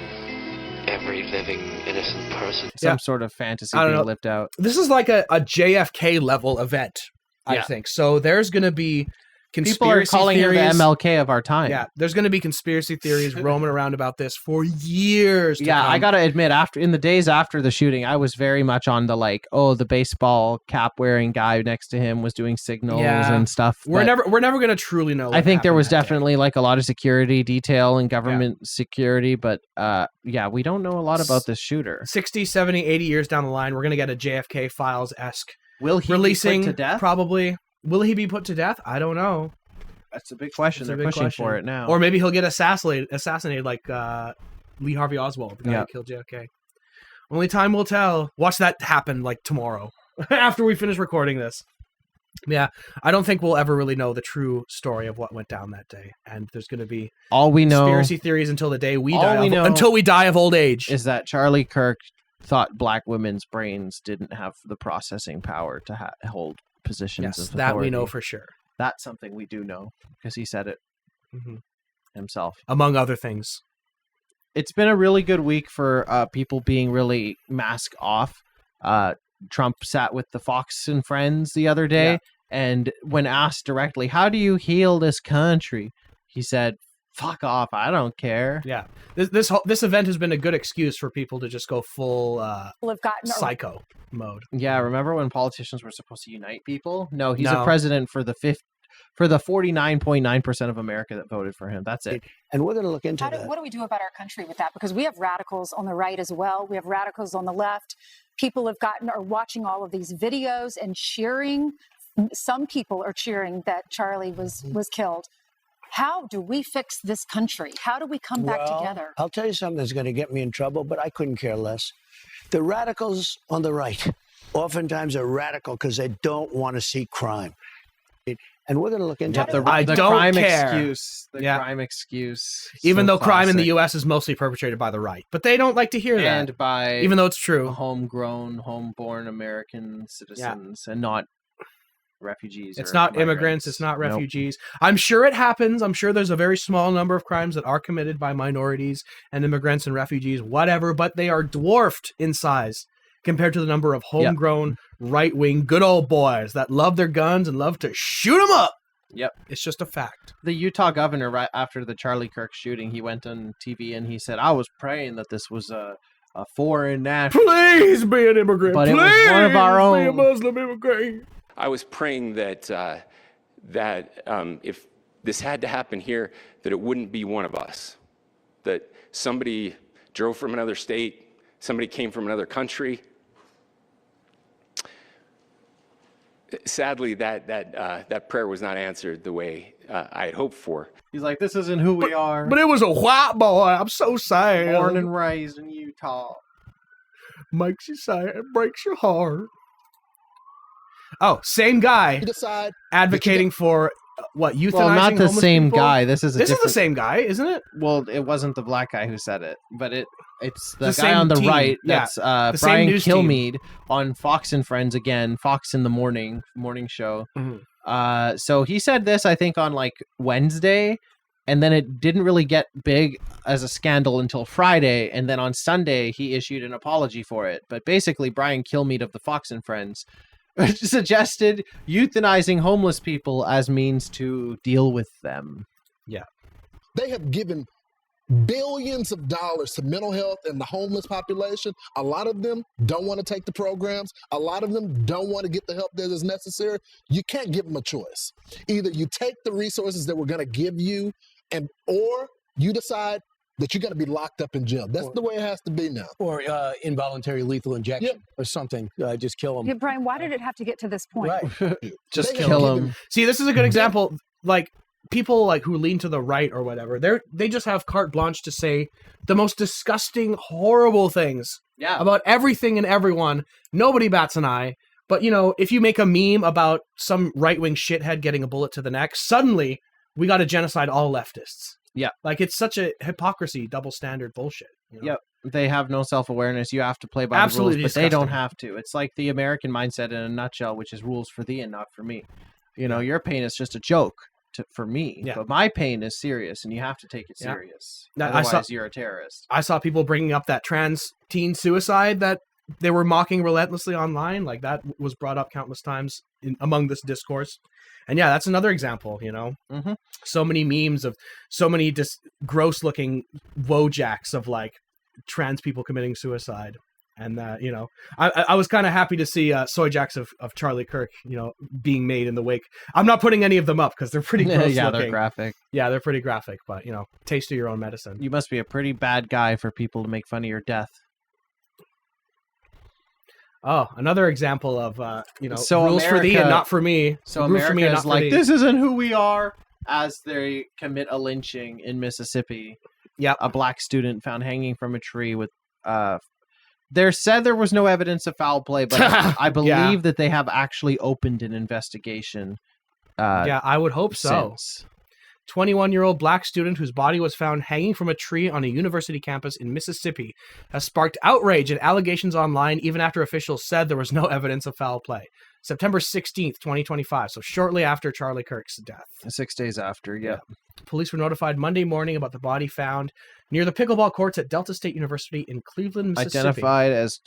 every living innocent person. Some sort of fantasy being lived out. This is like a JFK level event, I think. So there's going to be conspiracy People are calling theories. him the MLK of our time. Yeah, there's going to be conspiracy theories roaming around about this for years to come. I gotta admit, in the days after the shooting, I was very much on the like, oh, the baseball cap wearing guy next to him was doing signals and stuff. We're never going to truly know. I think there was definitely like a lot of security detail and government security, but we don't know a lot about this shooter. 60, 70, 80 years down the line, we're going to get a JFK Files-esque Will he releasing be put to death? Probably. Will he be put to death? I don't know. That's a big question. They're pushing for it now. Or maybe he'll get assassinated like Lee Harvey Oswald, the guy who killed JFK. Only time will tell. Watch that happen like tomorrow after we finish recording this. Yeah, I don't think we'll ever really know the true story of what went down that day. And there's going to be all we know conspiracy theories until the day we die until we die of old age. Is that Charlie Kirk thought black women's brains didn't have the processing power to hold positions of authority. That we know for sure. That's something we do know because he said it himself. Among other things. It's been a really good week for people being really mask off. Trump sat with the Fox and Friends the other day, and when asked directly, how do you heal this country? He said, fuck off, I don't care. Yeah. This event has been a good excuse for people to just go full psycho mode. Yeah, remember when politicians were supposed to unite people? No, he's a president for the 49.9% of America that voted for him. That's it. And we're going to look into that. What do we do about our country with that? Because we have radicals on the right as well. We have radicals on the left. People are watching all of these videos and cheering. Some people are cheering that Charlie was killed. How do we fix this country? How do we come back together? I'll tell you something that's going to get me in trouble, but I couldn't care less. The radicals on the right oftentimes are radical because they don't want to see crime. And we're going to look into the crime excuse. The crime excuse. Even though crime in the U.S. is mostly perpetrated by the right. But they don't like to hear that. And by even though it's true. Homegrown, homeborn American citizens and not refugees. It's not immigrants. It's not refugees. Nope. I'm sure it happens. I'm sure there's a very small number of crimes that are committed by minorities and immigrants and refugees, whatever, but they are dwarfed in size compared to the number of homegrown, right-wing, good old boys that love their guns and love to shoot them up. Yep. It's just a fact. The Utah governor, right after the Charlie Kirk shooting, he went on TV and he said, I was praying that this was a foreign national. Please be an immigrant. But Please it was one of our own. Be a Muslim immigrant. I was praying that if this had to happen here, that it wouldn't be one of us, that somebody drove from another state, somebody came from another country. Sadly, that prayer was not answered the way I had hoped for. He's like, this isn't who we are. But it was a white boy. I'm so sad. Born and raised in Utah. Makes you sad. Breaks your heart. Oh, same guy advocating for euthanizing not the same people? guy. This is the same guy, isn't it? Well, it wasn't the black guy who said it, but it's the guy on the right. That's Brian Kilmeade on Fox and Friends again. Fox in the morning show. Mm-hmm. So he said this, I think, on like Wednesday, and then it didn't really get big as a scandal until Friday, and then on Sunday he issued an apology for it. But basically, Brian Kilmeade of the Fox and Friends suggested euthanizing homeless people as means to deal with them. Yeah. They have given billions of dollars to mental health and the homeless population. A lot of them don't want to take the programs. A lot of them don't want to get the help that is necessary. You can't give them a choice. Either you take the resources that we're going to give you, or you decide that you're going to be locked up in jail. That's the way it has to be now. Or involuntary lethal injection or something. Just kill them. Yeah, Brian, why did it have to get to this point? Right. Just kill them. See, this is a good example. Like, people like who lean to the right or whatever, they just have carte blanche to say the most disgusting, horrible things about everything and everyone. Nobody bats an eye. But, you know, if you make a meme about some right-wing shithead getting a bullet to the neck, suddenly we got to genocide all leftists. Yeah. Like, it's such a hypocrisy, double standard bullshit. You know? Yep. They have no self-awareness. You have to play by the rules, but they don't have to. It's like the American mindset in a nutshell, which is rules for thee and not for me. You know, your pain is just a joke for me, but my pain is serious, and you have to take it serious. Otherwise, you're a terrorist. I saw people bringing up that trans teen suicide that they were mocking relentlessly online. Like, that was brought up countless times among this discourse. And yeah, that's another example, you know. So many memes of so many just gross-looking wojacks of like trans people committing suicide, and you know, I was kind of happy to see soy jacks of Charlie Kirk, you know, being made in the wake. I'm not putting any of them up because they're pretty gross. Yeah, they're graphic. Yeah, they're pretty graphic, but you know, taste of your own medicine. You must be a pretty bad guy for people to make fun of your death. Oh, another example of you know, so rules America, for thee and not for me. So America is like, this isn't who we are, as they commit a lynching in Mississippi. Yeah, a black student found hanging from a tree with there said there was no evidence of foul play, but I believe that they have actually opened an investigation. Yeah, I would hope so. 21-year-old black student whose body was found hanging from a tree on a university campus in Mississippi has sparked outrage and allegations online even after officials said there was no evidence of foul play. September 16th, 2025, so shortly after Charlie Kirk's death. 6 days after, yeah. Police were notified Monday morning about the body found near the pickleball courts at Delta State University in Cleveland, Mississippi. Identified as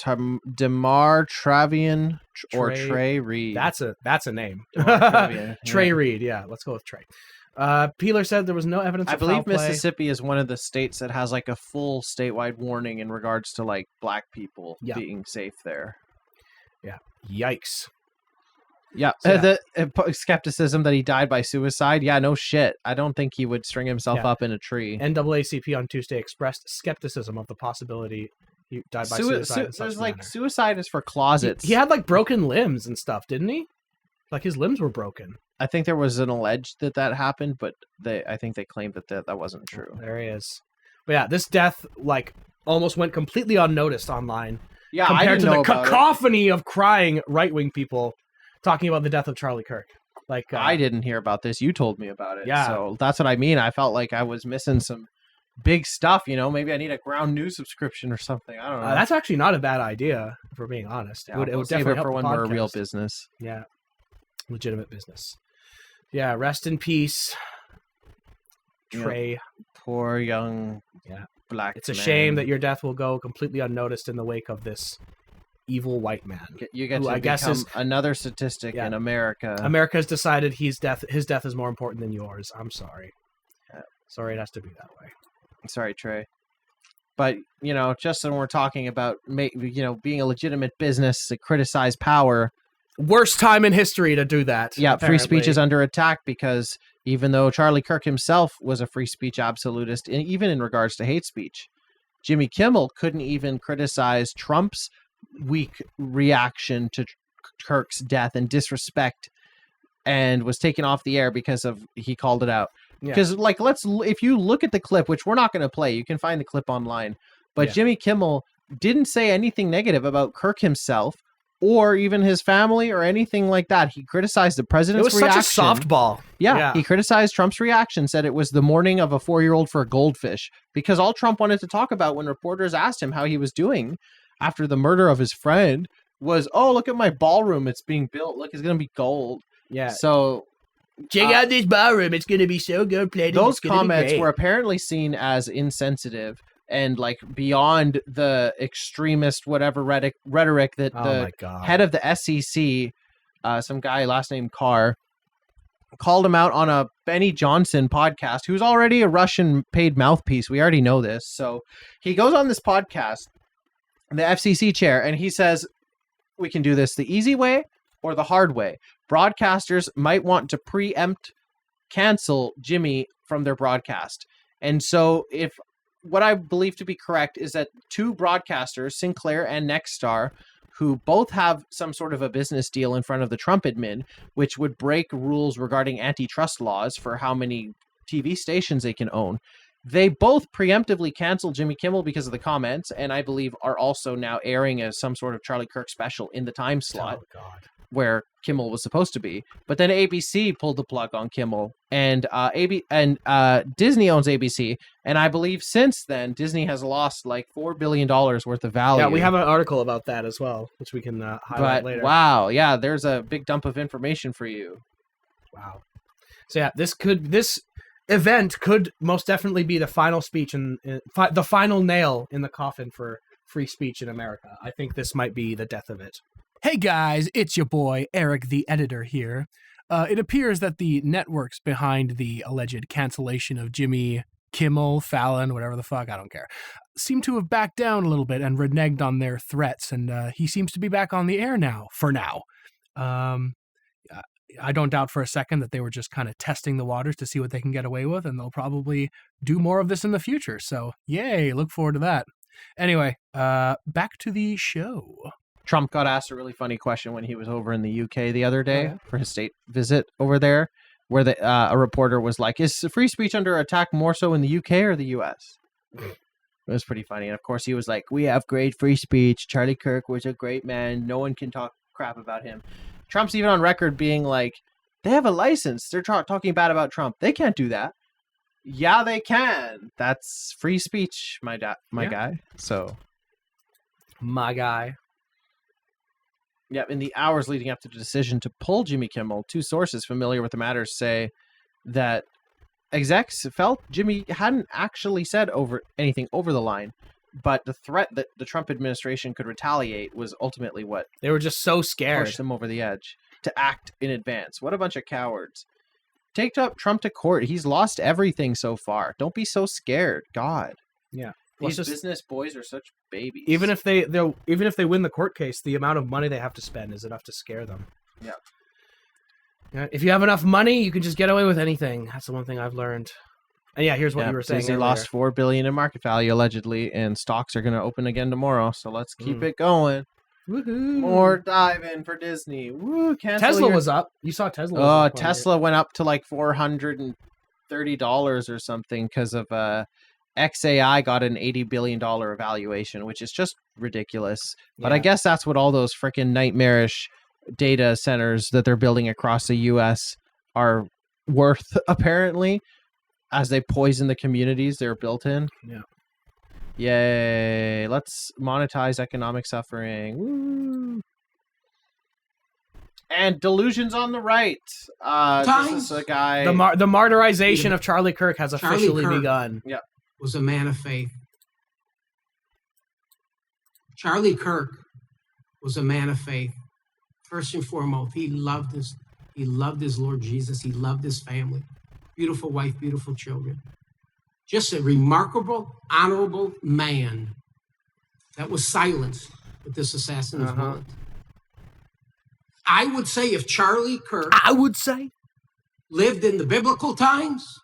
Demar Travian or Trey Reed. That's a name. Travian, Trey Reed, yeah, let's go with Trey. Peeler said there was no evidence of foul play. I believe Mississippi is one of the states that has like a full statewide warning in regards to like black people being safe there. Yeah. Yikes. Yeah. So, the skepticism that he died by suicide. Yeah, no shit. I don't think he would string himself up in a tree. NAACP on Tuesday expressed skepticism of the possibility he died by suicide. There's like suicide is for closets. He had like broken limbs and stuff, didn't he? Like his limbs were broken. I think there was an alleged that happened, but I think they claimed that wasn't true. There he is. But yeah, this death like almost went completely unnoticed online. Yeah, compared I didn't to know the about cacophony of crying right-wing people talking about the death of Charlie Kirk. Like I didn't hear about this. You told me about it. Yeah. So that's what I mean. I felt like I was missing some big stuff. You know, maybe I need a Ground News subscription or something. I don't know. That's actually not a bad idea, if we're being honest. Yeah, it would save definitely it help for when the we're a podcast. real business. Yeah, legitimate business. Yeah, rest in peace, Trey. Yep. Poor young black. It's a shame that your death will go completely unnoticed in the wake of this evil white man. You get to become another statistic in America. America has decided his death is more important than yours. I'm sorry. Sorry, it has to be that way. Sorry, Trey. But, you know, just when we're talking about, you know, being a legitimate business to criticize power. Worst time in history to do that. Yeah, apparently. Free speech is under attack because even though Charlie Kirk himself was a free speech absolutist, even in regards to hate speech, Jimmy Kimmel couldn't even criticize Trump's weak reaction to Kirk's death and disrespect, and was taken off the air because of he called it out. Because if you look at the clip, which we're not going to play, you can find the clip online, but Jimmy Kimmel didn't say anything negative about Kirk himself or even his family or anything like that. He criticized the president's reaction. It was such a softball. Yeah, he criticized Trump's reaction, said it was the mourning of a 4-year-old for a goldfish, because all Trump wanted to talk about when reporters asked him how he was doing after the murder of his friend was, oh, look at my ballroom. It's being built. Look, it's going to be gold. Yeah. So check out this ballroom. It's going to be so good plated. Those comments were apparently seen as insensitive and like beyond the extremist whatever rhetoric that the head of the SEC, some guy last name Carr, called him out on a Benny Johnson podcast, who's already a Russian paid mouthpiece. We already know this. So he goes on this podcast, the FCC chair, and he says, we can do this the easy way or the hard way. Broadcasters might want to preempt cancel Jimmy from their broadcast. And so if what I believe to be correct is that two broadcasters, Sinclair and Nexstar, who both have some sort of a business deal in front of the Trump admin, which would break rules regarding antitrust laws for how many TV stations they can own. They both preemptively canceled Jimmy Kimmel because of the comments, and I believe are also now airing as some sort of Charlie Kirk special in the time slot where Kimmel was supposed to be. But then ABC pulled the plug on Kimmel, and Disney owns ABC, and I believe since then Disney has lost like $4 billion worth of value. Yeah, we have an article about that as well, which we can highlight later. Wow, yeah, there's a big dump of information for you. Wow. So yeah, this event could most definitely be the final speech and the final nail in the coffin for free speech in America. I think this might be the death of it. Hey guys, it's your boy, Eric the editor here. It appears that the networks behind the alleged cancellation of Jimmy Kimmel, Fallon, whatever the fuck, I don't care, seem to have backed down a little bit and reneged on their threats, and he seems to be back on the air now, for now. I don't doubt for a second that they were just kind of testing the waters to see what they can get away with, and they'll probably do more of this in the future, so yay, look forward to that. Anyway, back to the show. Trump got asked a really funny question when he was over in the UK the other day for his state visit over there, where a reporter was like, is free speech under attack more so in the UK or the US? It was pretty funny. And of course, he was like, we have great free speech. Charlie Kirk was a great man. No one can talk crap about him. Trump's even on record being like, they have a license. They're talking bad about Trump. They can't do that. Yeah, they can. That's free speech, my guy. So, my guy. Yeah, in the hours leading up to the decision to pull Jimmy Kimmel, two sources familiar with the matters say that execs felt Jimmy hadn't actually said anything over the line, but the threat that the Trump administration could retaliate was ultimately what they were just so scared, pushed them over the edge to act in advance. What a bunch of cowards! Take Trump to court. He's lost everything so far. Don't be so scared. God. Yeah. These business boys are such babies. Even if they win the court case, the amount of money they have to spend is enough to scare them. Yeah. If you have enough money, you can just get away with anything. That's the one thing I've learned. And yeah, here's what you were saying. Disney lost $4 billion in market value allegedly, and stocks are going to open again tomorrow. So let's keep it going. Woohoo! More diving for Disney. Woo! Tesla was up. You saw Tesla. Was up Tesla went up to like $430 or something because of XAI got an $80 billion evaluation, which is just ridiculous. But I guess that's what all those freaking nightmarish data centers that they're building across the U.S. are worth, apparently, as they poison the communities they're built in. Yeah. Yay. Let's monetize economic suffering. Woo. And delusions on the right. This is a guy... The martyrization of Charlie Kirk has officially begun. Yeah. Was a man of faith. Charlie Kirk was a man of faith. First and foremost, he loved his Lord Jesus. He loved his family. Beautiful wife, beautiful children. Just a remarkable, honorable man that was silenced with this assassin's bullet. I would say if Charlie Kirk lived in the biblical times,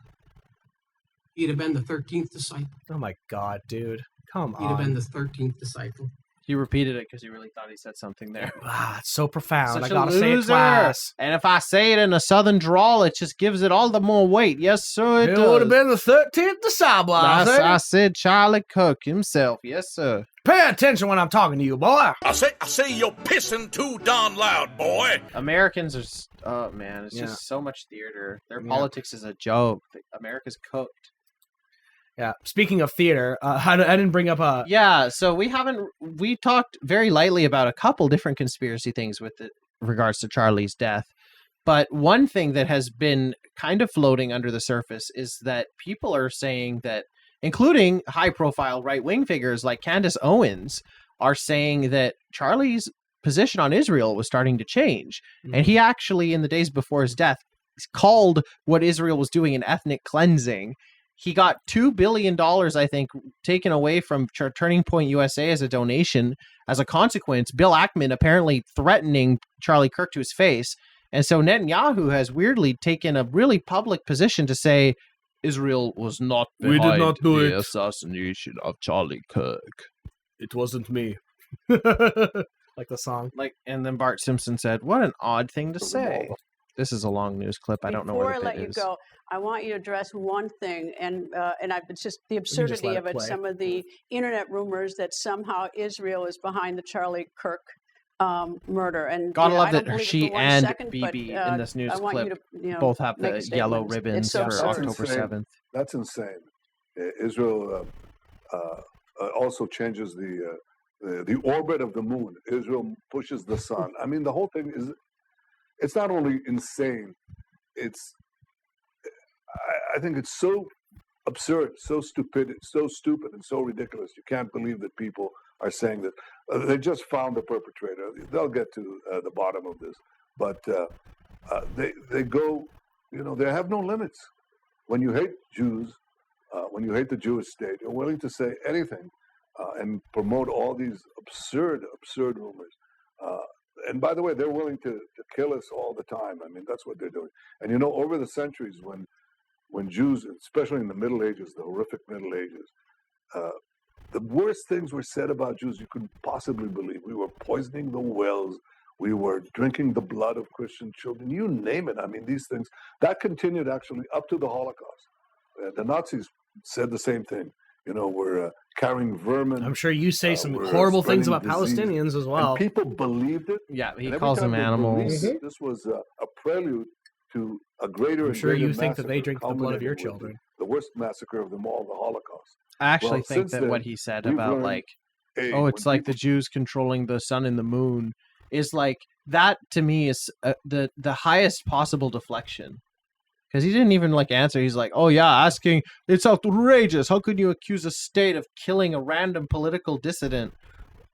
he'd have been the 13th disciple. Oh my God, dude. Come on. He'd have been the 13th disciple. He repeated it because he really thought he said something there. It's so profound. Such I gotta a say it twice. And if I say it in a southern drawl, it just gives it all the more weight. Yes, sir, it does. would have been the 13th disciple. I said Charlie Kirk himself. Yes, sir. Pay attention when I'm talking to you, boy. I say you're pissing too darn loud, boy. Americans are, oh man, it's just so much theater. Their politics is a joke. America's cooked. Yeah. Speaking of theater, I didn't bring up a... Yeah, so we talked very lightly about a couple different conspiracy things with regards to Charlie's death. But one thing that has been kind of floating under the surface is that people are saying that, including high-profile right-wing figures like Candace Owens, are saying that Charlie's position on Israel was starting to change. Mm-hmm. And he actually, in the days before his death, called what Israel was doing an ethnic cleansing. He got $2 billion, I think, taken away from Turning Point USA as a donation. As a consequence, Bill Ackman apparently threatening Charlie Kirk to his face. And so Netanyahu has weirdly taken a really public position to say Israel was not behind We did not do the it. assassination of Charlie Kirk. It wasn't me. Like the song. And then Bart Simpson said, "What an odd thing to say." This is a long news clip. I don't know where Before the I bit let you is. go, I want you to address one thing, and it's just the absurdity let of it it. play. Some of the internet rumors that somehow Israel is behind the Charlie Kirk murder. And Gotta you know, love I don't that believe it she for one and second, BB but, in this news I want clip you to, you know, both have make a the yellow statement. ribbons It's so for absurd. October 7th. That's insane. Israel also changes the orbit of the moon. Israel pushes the sun. I mean, the whole thing it's not only insane, I think it's so absurd, so stupid, and so ridiculous. You can't believe that people are saying that. They just found the perpetrator. They'll get to the bottom of this. But they go, they have no limits. When you hate Jews, when you hate the Jewish state, you're willing to say anything and promote all these absurd rumors. And by the way, they're willing to kill us all the time. I mean, that's what they're doing. And over the centuries, when Jews, especially in the Middle Ages, the horrific Middle Ages, the worst things were said about Jews you could possibly believe. We were poisoning the wells. We were drinking the blood of Christian children. You name it. I mean, these things, that continued actually up to the Holocaust. The Nazis said the same thing. We're carrying vermin. I'm sure you say some we're horrible things about spreading disease. Palestinians as well. And people believed it. Yeah, he And every calls time them they animals. believed it, this was a prelude to a greater I'm and sure greater you think that they massacre, drink the blood of your culminating with children. The worst massacre of them all, the Holocaust. I actually Well, think since that then, what he said we've about learned, it's when like the Jews controlling the sun and the moon is like that to me is the highest possible deflection. Because he didn't even answer. He's like, "Oh yeah, asking it's outrageous. How could you accuse a state of killing a random political dissident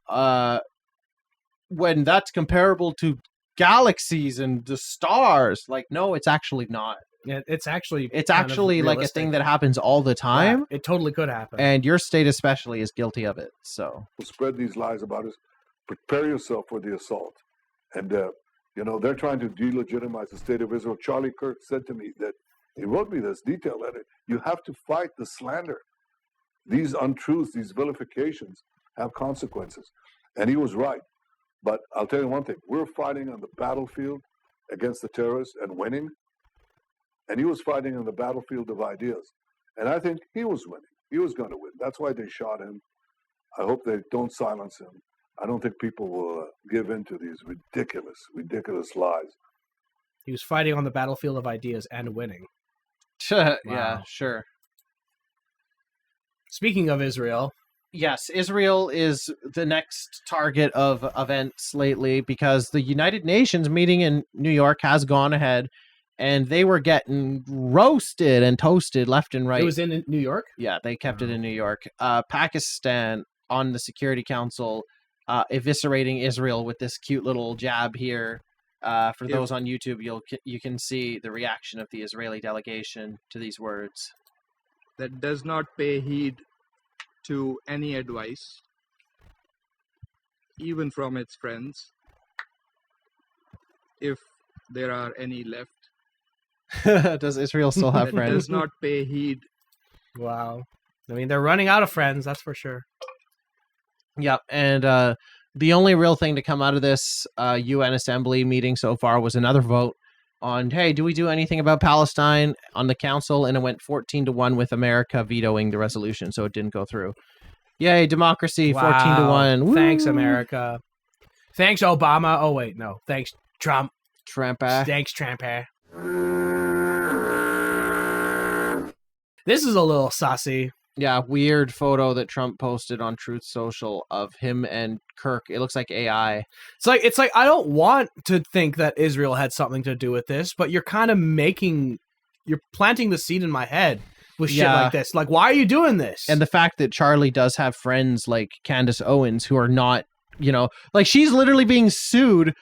when that's comparable to galaxies and the stars?" Like, no, it's actually not. Yeah, it's actually like a thing that happens all the time. Yeah, it totally could happen. And your state especially is guilty of it. So spread these lies about us. Prepare yourself for the assault. And they're trying to delegitimize the state of Israel. Charlie Kirk said to me that he wrote me this detailed letter. You have to fight the slander. These untruths, these vilifications have consequences. And he was right. But I'll tell you one thing. We're fighting on the battlefield against the terrorists and winning. And he was fighting on the battlefield of ideas. And I think he was winning. He was going to win. That's why they shot him. I hope they don't silence him. I don't think people will give in to these ridiculous lies. He was fighting on the battlefield of ideas and winning. Yeah, sure. Speaking of Israel. Yes, Israel is the next target of events lately because the United Nations meeting in New York has gone ahead and they were getting roasted and toasted left and right. It was in New York? Yeah, they kept it in New York. Pakistan on the Security Council eviscerating Israel with this cute little jab here. For those on YouTube, you can see the reaction of the Israeli delegation to these words. That does not pay heed to any advice, even from its friends, if there are any left. Does Israel still have friends? Does not pay heed. Wow. I mean, they're running out of friends, that's for sure. Yep, and the only real thing to come out of this UN Assembly meeting so far was another vote on, hey, do we do anything about Palestine on the council? And it went 14-1 with America vetoing the resolution, so it didn't go through. Yay, democracy, Wow. 14-1. Woo! Thanks, America. Thanks, Obama. Oh, wait, no. Thanks, Trump. Trumpa. Thanks, Trumpa. This is a little saucy. Yeah, weird photo that Trump posted on Truth Social of him and Kirk. It looks like AI. It's like I don't want to think that Israel had something to do with this, but you're kind of you're planting the seed in my head with shit like this. Like, why are you doing this? And the fact that Charlie does have friends like Candace Owens who are not, like she's literally being sued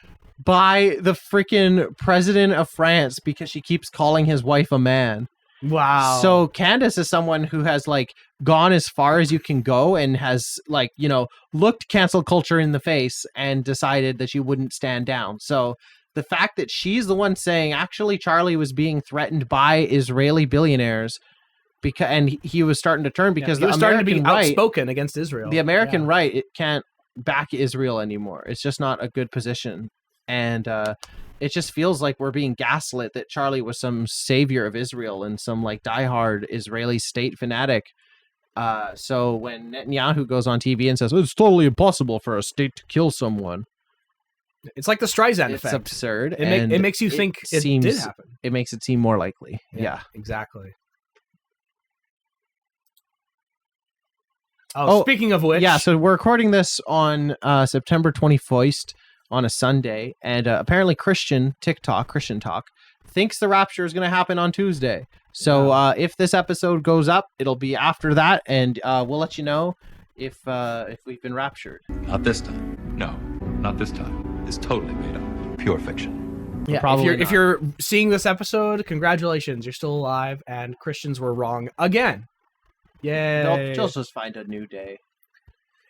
by the freaking president of France because she keeps calling his wife a man. Wow. So Candace is someone who has like gone as far as you can go and has like, you know, looked cancel culture in the face and decided that she wouldn't stand down. So the fact that she's the one saying actually Charlie was being threatened by Israeli billionaires because and he was starting to turn because he was the starting American to be right, outspoken against Israel. the American right, it can't back Israel anymore. It's just not a good position. And it just feels like we're being gaslit that Charlie was some savior of Israel and some like diehard Israeli state fanatic. So when Netanyahu goes on TV and says it's totally impossible for a state to kill someone, it's like the Streisand it's effect. absurd. It makes you think it did happen. It makes it seem more likely. Yeah. Exactly. Oh, speaking of which, yeah. So we're recording this on September 21st. On a Sunday, and apparently Christian Talk thinks the rapture is going to happen on Tuesday. So if this episode goes up, it'll be after that, and we'll let you know if we've been raptured. Not this time. No, not this time. It's totally made up. Pure fiction. Yeah, if you're seeing this episode, congratulations, you're still alive, and Christians were wrong again. Yay! They'll just find a new day.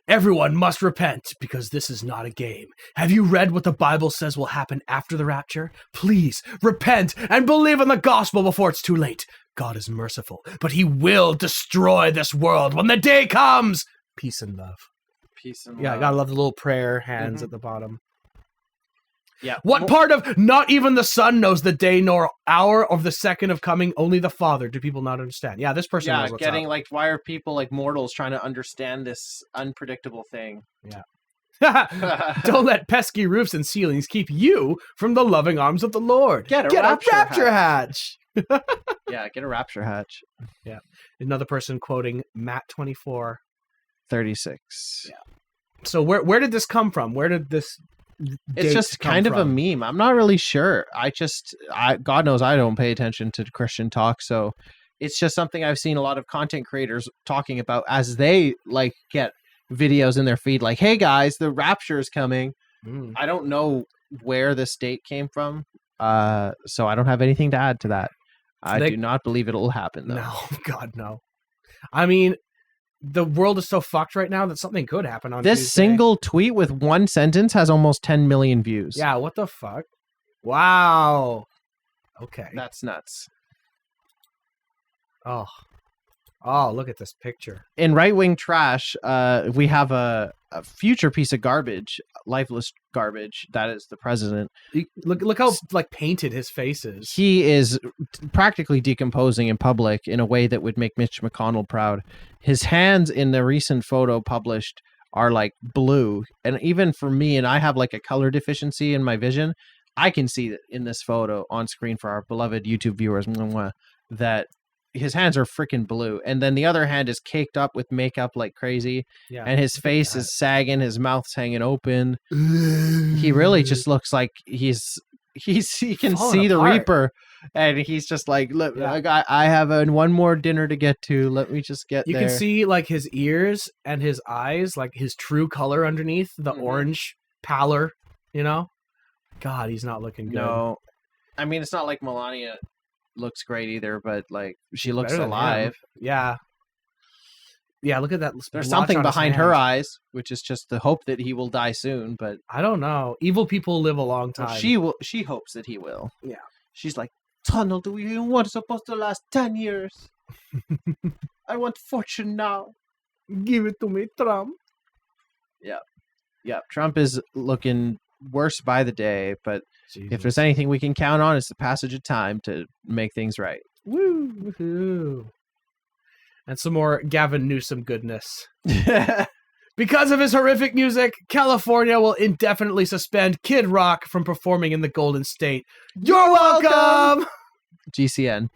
Everyone must repent because this is not a game. Have you read what the Bible says will happen after the rapture? Please repent and believe in the gospel before it's too late. God is merciful, but he will destroy this world when the day comes. Peace and love. Peace and love. Yeah, I gotta love the little prayer hands at the bottom. Yeah. What part of not even the Son knows the day nor hour of the second of coming? Only the Father. Do people not understand? Yeah, this person knows what's getting up. like, why are people like mortals trying to understand this unpredictable thing? Yeah. Don't let pesky roofs and ceilings keep you from the loving arms of the Lord. Get a rapture hatch. Yeah, get a rapture hatch. Yeah. Another person quoting Matt 24. 36. Yeah. So where did this come from? Where did this It's just kind of a meme. I'm not really sure. God knows I don't pay attention to Christian talk, so it's just something I've seen a lot of content creators talking about as they like get videos in their feed like, hey guys, the rapture is coming. I don't know where this date came from, so I don't have anything to add to that. I do not believe it'll happen though. No, God, no. I mean, the world is so fucked right now that something could happen on this Tuesday. Single tweet with one sentence has almost 10 million views. Yeah, what the fuck? Wow. Okay. That's nuts. Oh, look at this picture. In right-wing trash, we have a future piece of garbage, lifeless garbage. That is the president. Look how like painted his face is. He is practically decomposing in public in a way that would make Mitch McConnell proud. His hands in the recent photo published are like blue. And even for me, and I have like a color deficiency in my vision, I can see in this photo on screen for our beloved YouTube viewers that his hands are freaking blue. And then the other hand is caked up with makeup like crazy. Yeah, and his face is sagging, his mouth's hanging open. He really just looks like he can see the Reaper, and he's just like, look, I have one more dinner to get to. Let me just get there. You can see like his ears and his eyes, like his true color underneath the orange pallor, you know? God, he's not looking good. No. I mean, it's not like Melania looks great either, but like she looks Better than alive. him. Yeah, look at that. There's something behind her eyes, which is just the hope that he will die soon, but I don't know. Evil people live a long time. She hopes that he will. Yeah. She's like, Tunnel, do you want it supposed to last 10 years? I want fortune now. Give it to me, Trump. Yeah. Trump is looking worse by the day, but if there's anything we can count on, it's the passage of time to make things right. Woo-hoo. And some more Gavin Newsom goodness. Because of his horrific music, California will indefinitely suspend Kid Rock from performing in the Golden State. You're welcome! GCN.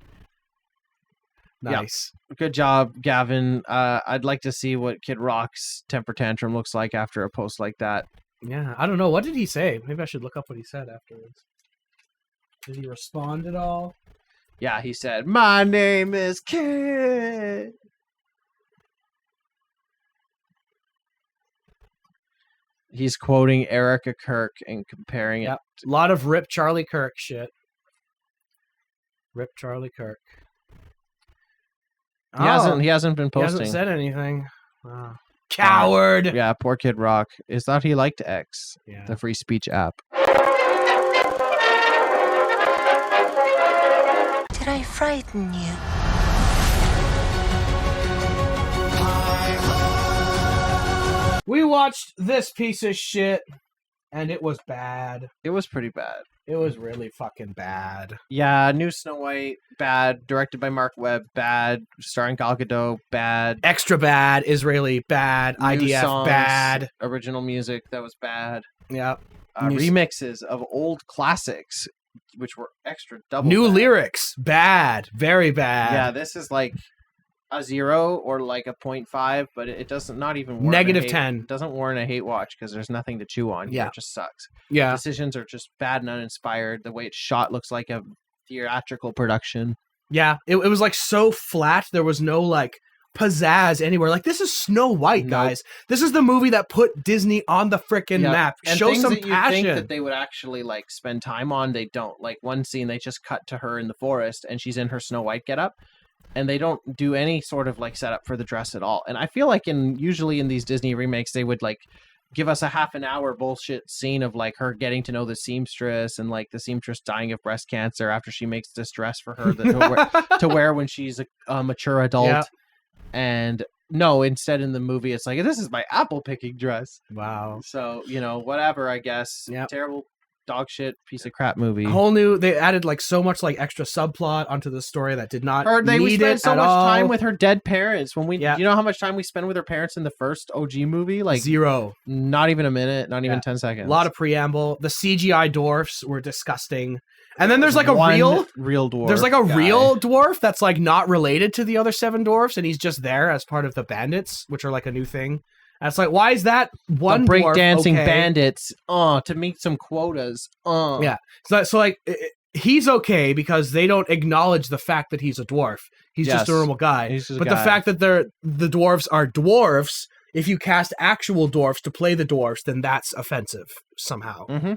Nice. Yeah. Good job, Gavin. I'd like to see what Kid Rock's temper tantrum looks like after a post like that. Yeah, I don't know. What did he say? Maybe I should look up what he said afterwards. Did he respond at all? Yeah, he said, my name is Kid. He's quoting Erica Kirk and comparing it. Yep. A lot of Rip Charlie Kirk shit. Rip Charlie Kirk. He hasn't been posting. He hasn't said anything. Wow. Coward. Yeah, poor Kid Rock. Is thought he liked X, Yeah. the free speech app. Did I frighten you? We watched this piece of shit, and it was bad. It was pretty bad. It was really fucking bad. Yeah, new Snow White, bad. Directed by Mark Webb, bad. Starring Gal Gadot, bad. Extra bad. Israeli, bad. New IDF, songs, bad. Original music, that was bad. Yeah. Remixes of old classics, which were extra double New bad. lyrics, bad. Very bad. Yeah, this is like a 0 or like a 0.5, but it doesn't, not even warrant Negative a hate, 10. It doesn't warrant a hate watch because there's nothing to chew on. Yeah. It just sucks. Yeah. Decisions are just bad and uninspired. The way it's shot looks like a theatrical production. Yeah, it was like so flat. There was no like pizzazz anywhere. Like, this is Snow White, guys. This is the movie that put Disney on the frickin' map. And Show things some that you passion. think that they would actually like spend time on, they don't. Like one scene, they just cut to her in the forest and she's in her Snow White getup, and they don't do any sort of like setup for the dress at all. And I feel like usually in these Disney remakes, they would like give us a half an hour bullshit scene of like her getting to know the seamstress and like the seamstress dying of breast cancer after she makes this dress for her to wear when she's a mature adult. Yeah. And no, instead in the movie, it's like, this is my apple picking dress. Wow. So, whatever, I guess. Yep. Terrible dog shit piece of crap movie. They added like so much like extra subplot onto the story that did not We need spent it so at much all. time with her dead parents you know how much time we spent with her parents in the first OG movie? Like 0. Not even a minute, not even 10 seconds. A lot of preamble. The CGI dwarfs were disgusting. And then there's like One a real dwarf. There's like a guy. real dwarf that's like not related to the other 7 dwarfs, and he's just there as part of the bandits, which are like a new thing. And it's like, why is that one the dwarf breakdancing okay? bandits to meet some quotas? Yeah. So like he's okay because they don't acknowledge the fact that he's a dwarf. He's just a normal guy. He's just a but guy. the fact that the dwarves are dwarves, if you cast actual dwarves to play the dwarves, then that's offensive somehow. Mm-hmm.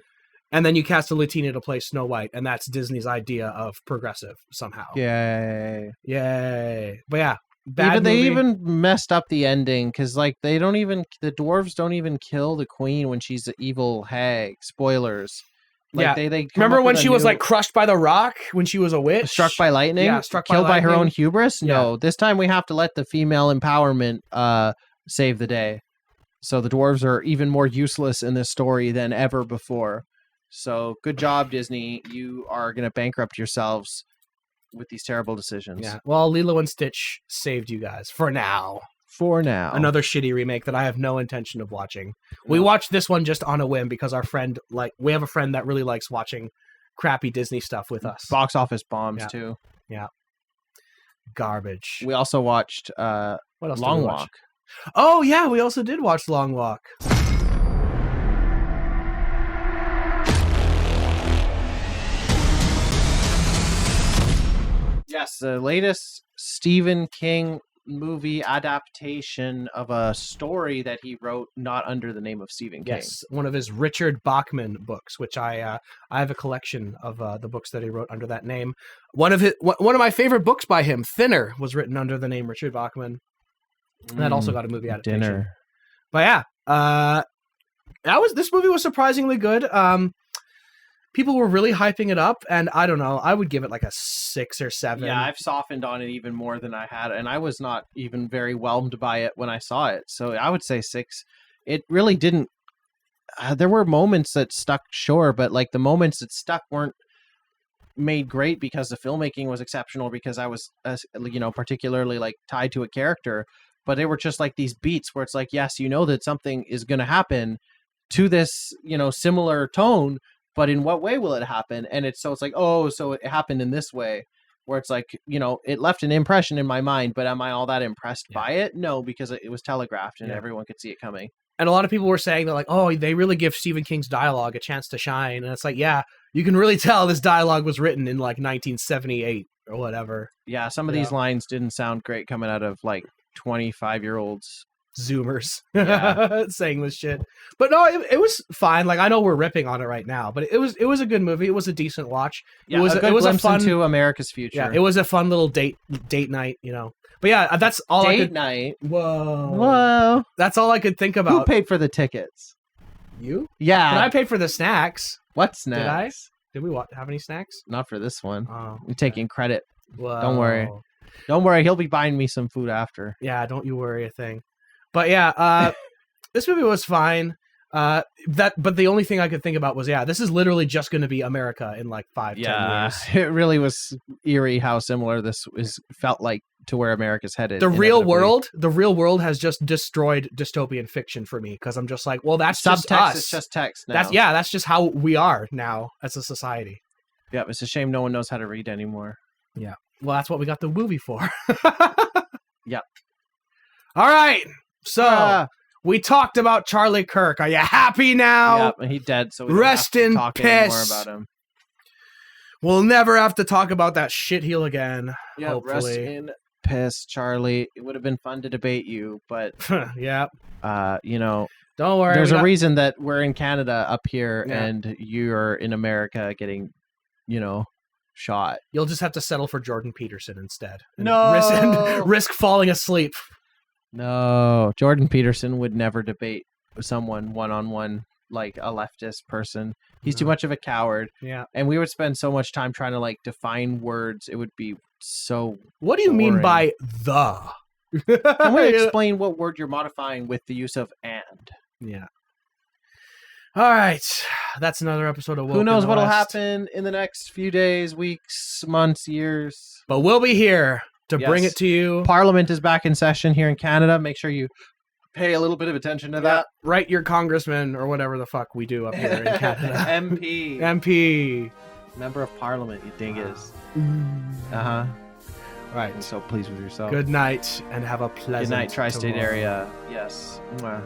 And then you cast a Latina to play Snow White, and that's Disney's idea of progressive somehow. Yay. But yeah, bad movie. They even messed up the ending because like the dwarves don't even kill the queen when she's the evil hag. Spoilers. Like, yeah. they come remember up when with she a was new- like crushed by the rock when she was a witch? struck by lightning? Yeah, struck by killed by her own lightning. hubris? No, this time we have to let the female empowerment save the day. So the dwarves are even more useless in this story than ever before. So good job, Disney. You are going to bankrupt yourselves with these terrible decisions. Yeah. Well, Lilo and Stitch saved you guys for now. Another shitty remake that I have no intention of watching. We watched this one just on a whim because our friend, we have a friend that really likes watching crappy Disney stuff with us. Box office bombs too. Yeah. Garbage. We also watched What else did Long we watch? Walk. Oh yeah, we also did watch Long Walk. Yes, the latest Stephen King movie adaptation of a story that he wrote not under the name of Stephen King. Yes, one of his Richard Bachman books, which I have a collection of the books that he wrote under that name. One of my favorite books by him, Thinner, was written under the name Richard Bachman. And that also got a movie adaptation. Dinner. But yeah, this movie was surprisingly good. People were really hyping it up, and I don't know, I would give it like a 6 or 7. Yeah, I've softened on it even more than I had, and I was not even very whelmed by it when I saw it. So I would say 6. It really didn't. There were moments that stuck, sure, but like the moments that stuck weren't made great because the filmmaking was exceptional, because I was, particularly like tied to a character. But they were just like these beats where it's like, yes, you know that something is going to happen to this, similar tone. But in what way will it happen? And it's like, oh, so it happened in this way, where it's like, it left an impression in my mind, but am I all that impressed by it? No, because it was telegraphed and everyone could see it coming. And a lot of people were saying that like, oh, they really give Stephen King's dialogue a chance to shine. And it's like, yeah, you can really tell this dialogue was written in like 1978 or whatever. Yeah, some of these lines didn't sound great coming out of like 25-year-olds. Zoomers Yeah. saying this shit. But no, it was fine. Like I know we're ripping on it right now, but it was a good movie. It was a decent watch. Yeah, it was a glimpse fun into America's future. Yeah, it was a fun little date night, But yeah, that's all I could. night. Whoa. That's all I could think about. Who paid for the tickets? You? Yeah. But I paid for the snacks. What Did I? snacks? Did we have any snacks? Not for this one. Oh, I'm taking credit. Whoa. Don't worry. Don't worry. He'll be buying me some food after. Yeah, don't you worry a thing. But yeah, this movie was fine. But the only thing I could think about was, this is literally just going to be America in like 5-10 years. It really was eerie how similar this felt like to where America's headed. The real world has just destroyed dystopian fiction for me because I'm just like, well, that's just us. It's just text now. That's just how we are now as a society. Yeah, it's a shame no one knows how to read anymore. Yeah. Well, that's what we got the movie for. Yep. All right. So we talked about Charlie Kirk. Are you happy now? Yeah, he's dead. So we rest don't have to in talk piss. anymore about him. We'll never have to talk about that shitheel again. Yeah, hopefully. rest in piss, Charlie. It would have been fun to debate you, but yeah. Don't worry. There's a reason that we're in Canada up here Yeah. and you're in America getting, shot. You'll just have to settle for Jordan Peterson instead. And No. risk falling asleep. No, Jordan Peterson would never debate someone one-on-one like a leftist person. He's too much of a coward. Yeah. And we would spend so much time trying to define words. It would be so What do you mean boring. by the? Can we explain what word you're modifying with the use of and? Yeah. All right. That's another episode of Woke Who knows in the what'll West. happen in the next few days, weeks, months, years. But we'll be here to Yes. bring it to you. Parliament is back in session here in Canada. Make sure you pay a little bit of attention to that. Write your congressman or whatever the fuck we do up here in Canada. MP. Member of Parliament, you dingus. Uh-huh. Right. I'm so pleased with yourself. Good night and have a pleasant Good night, tri-state tomorrow. area. Yes. Mwah.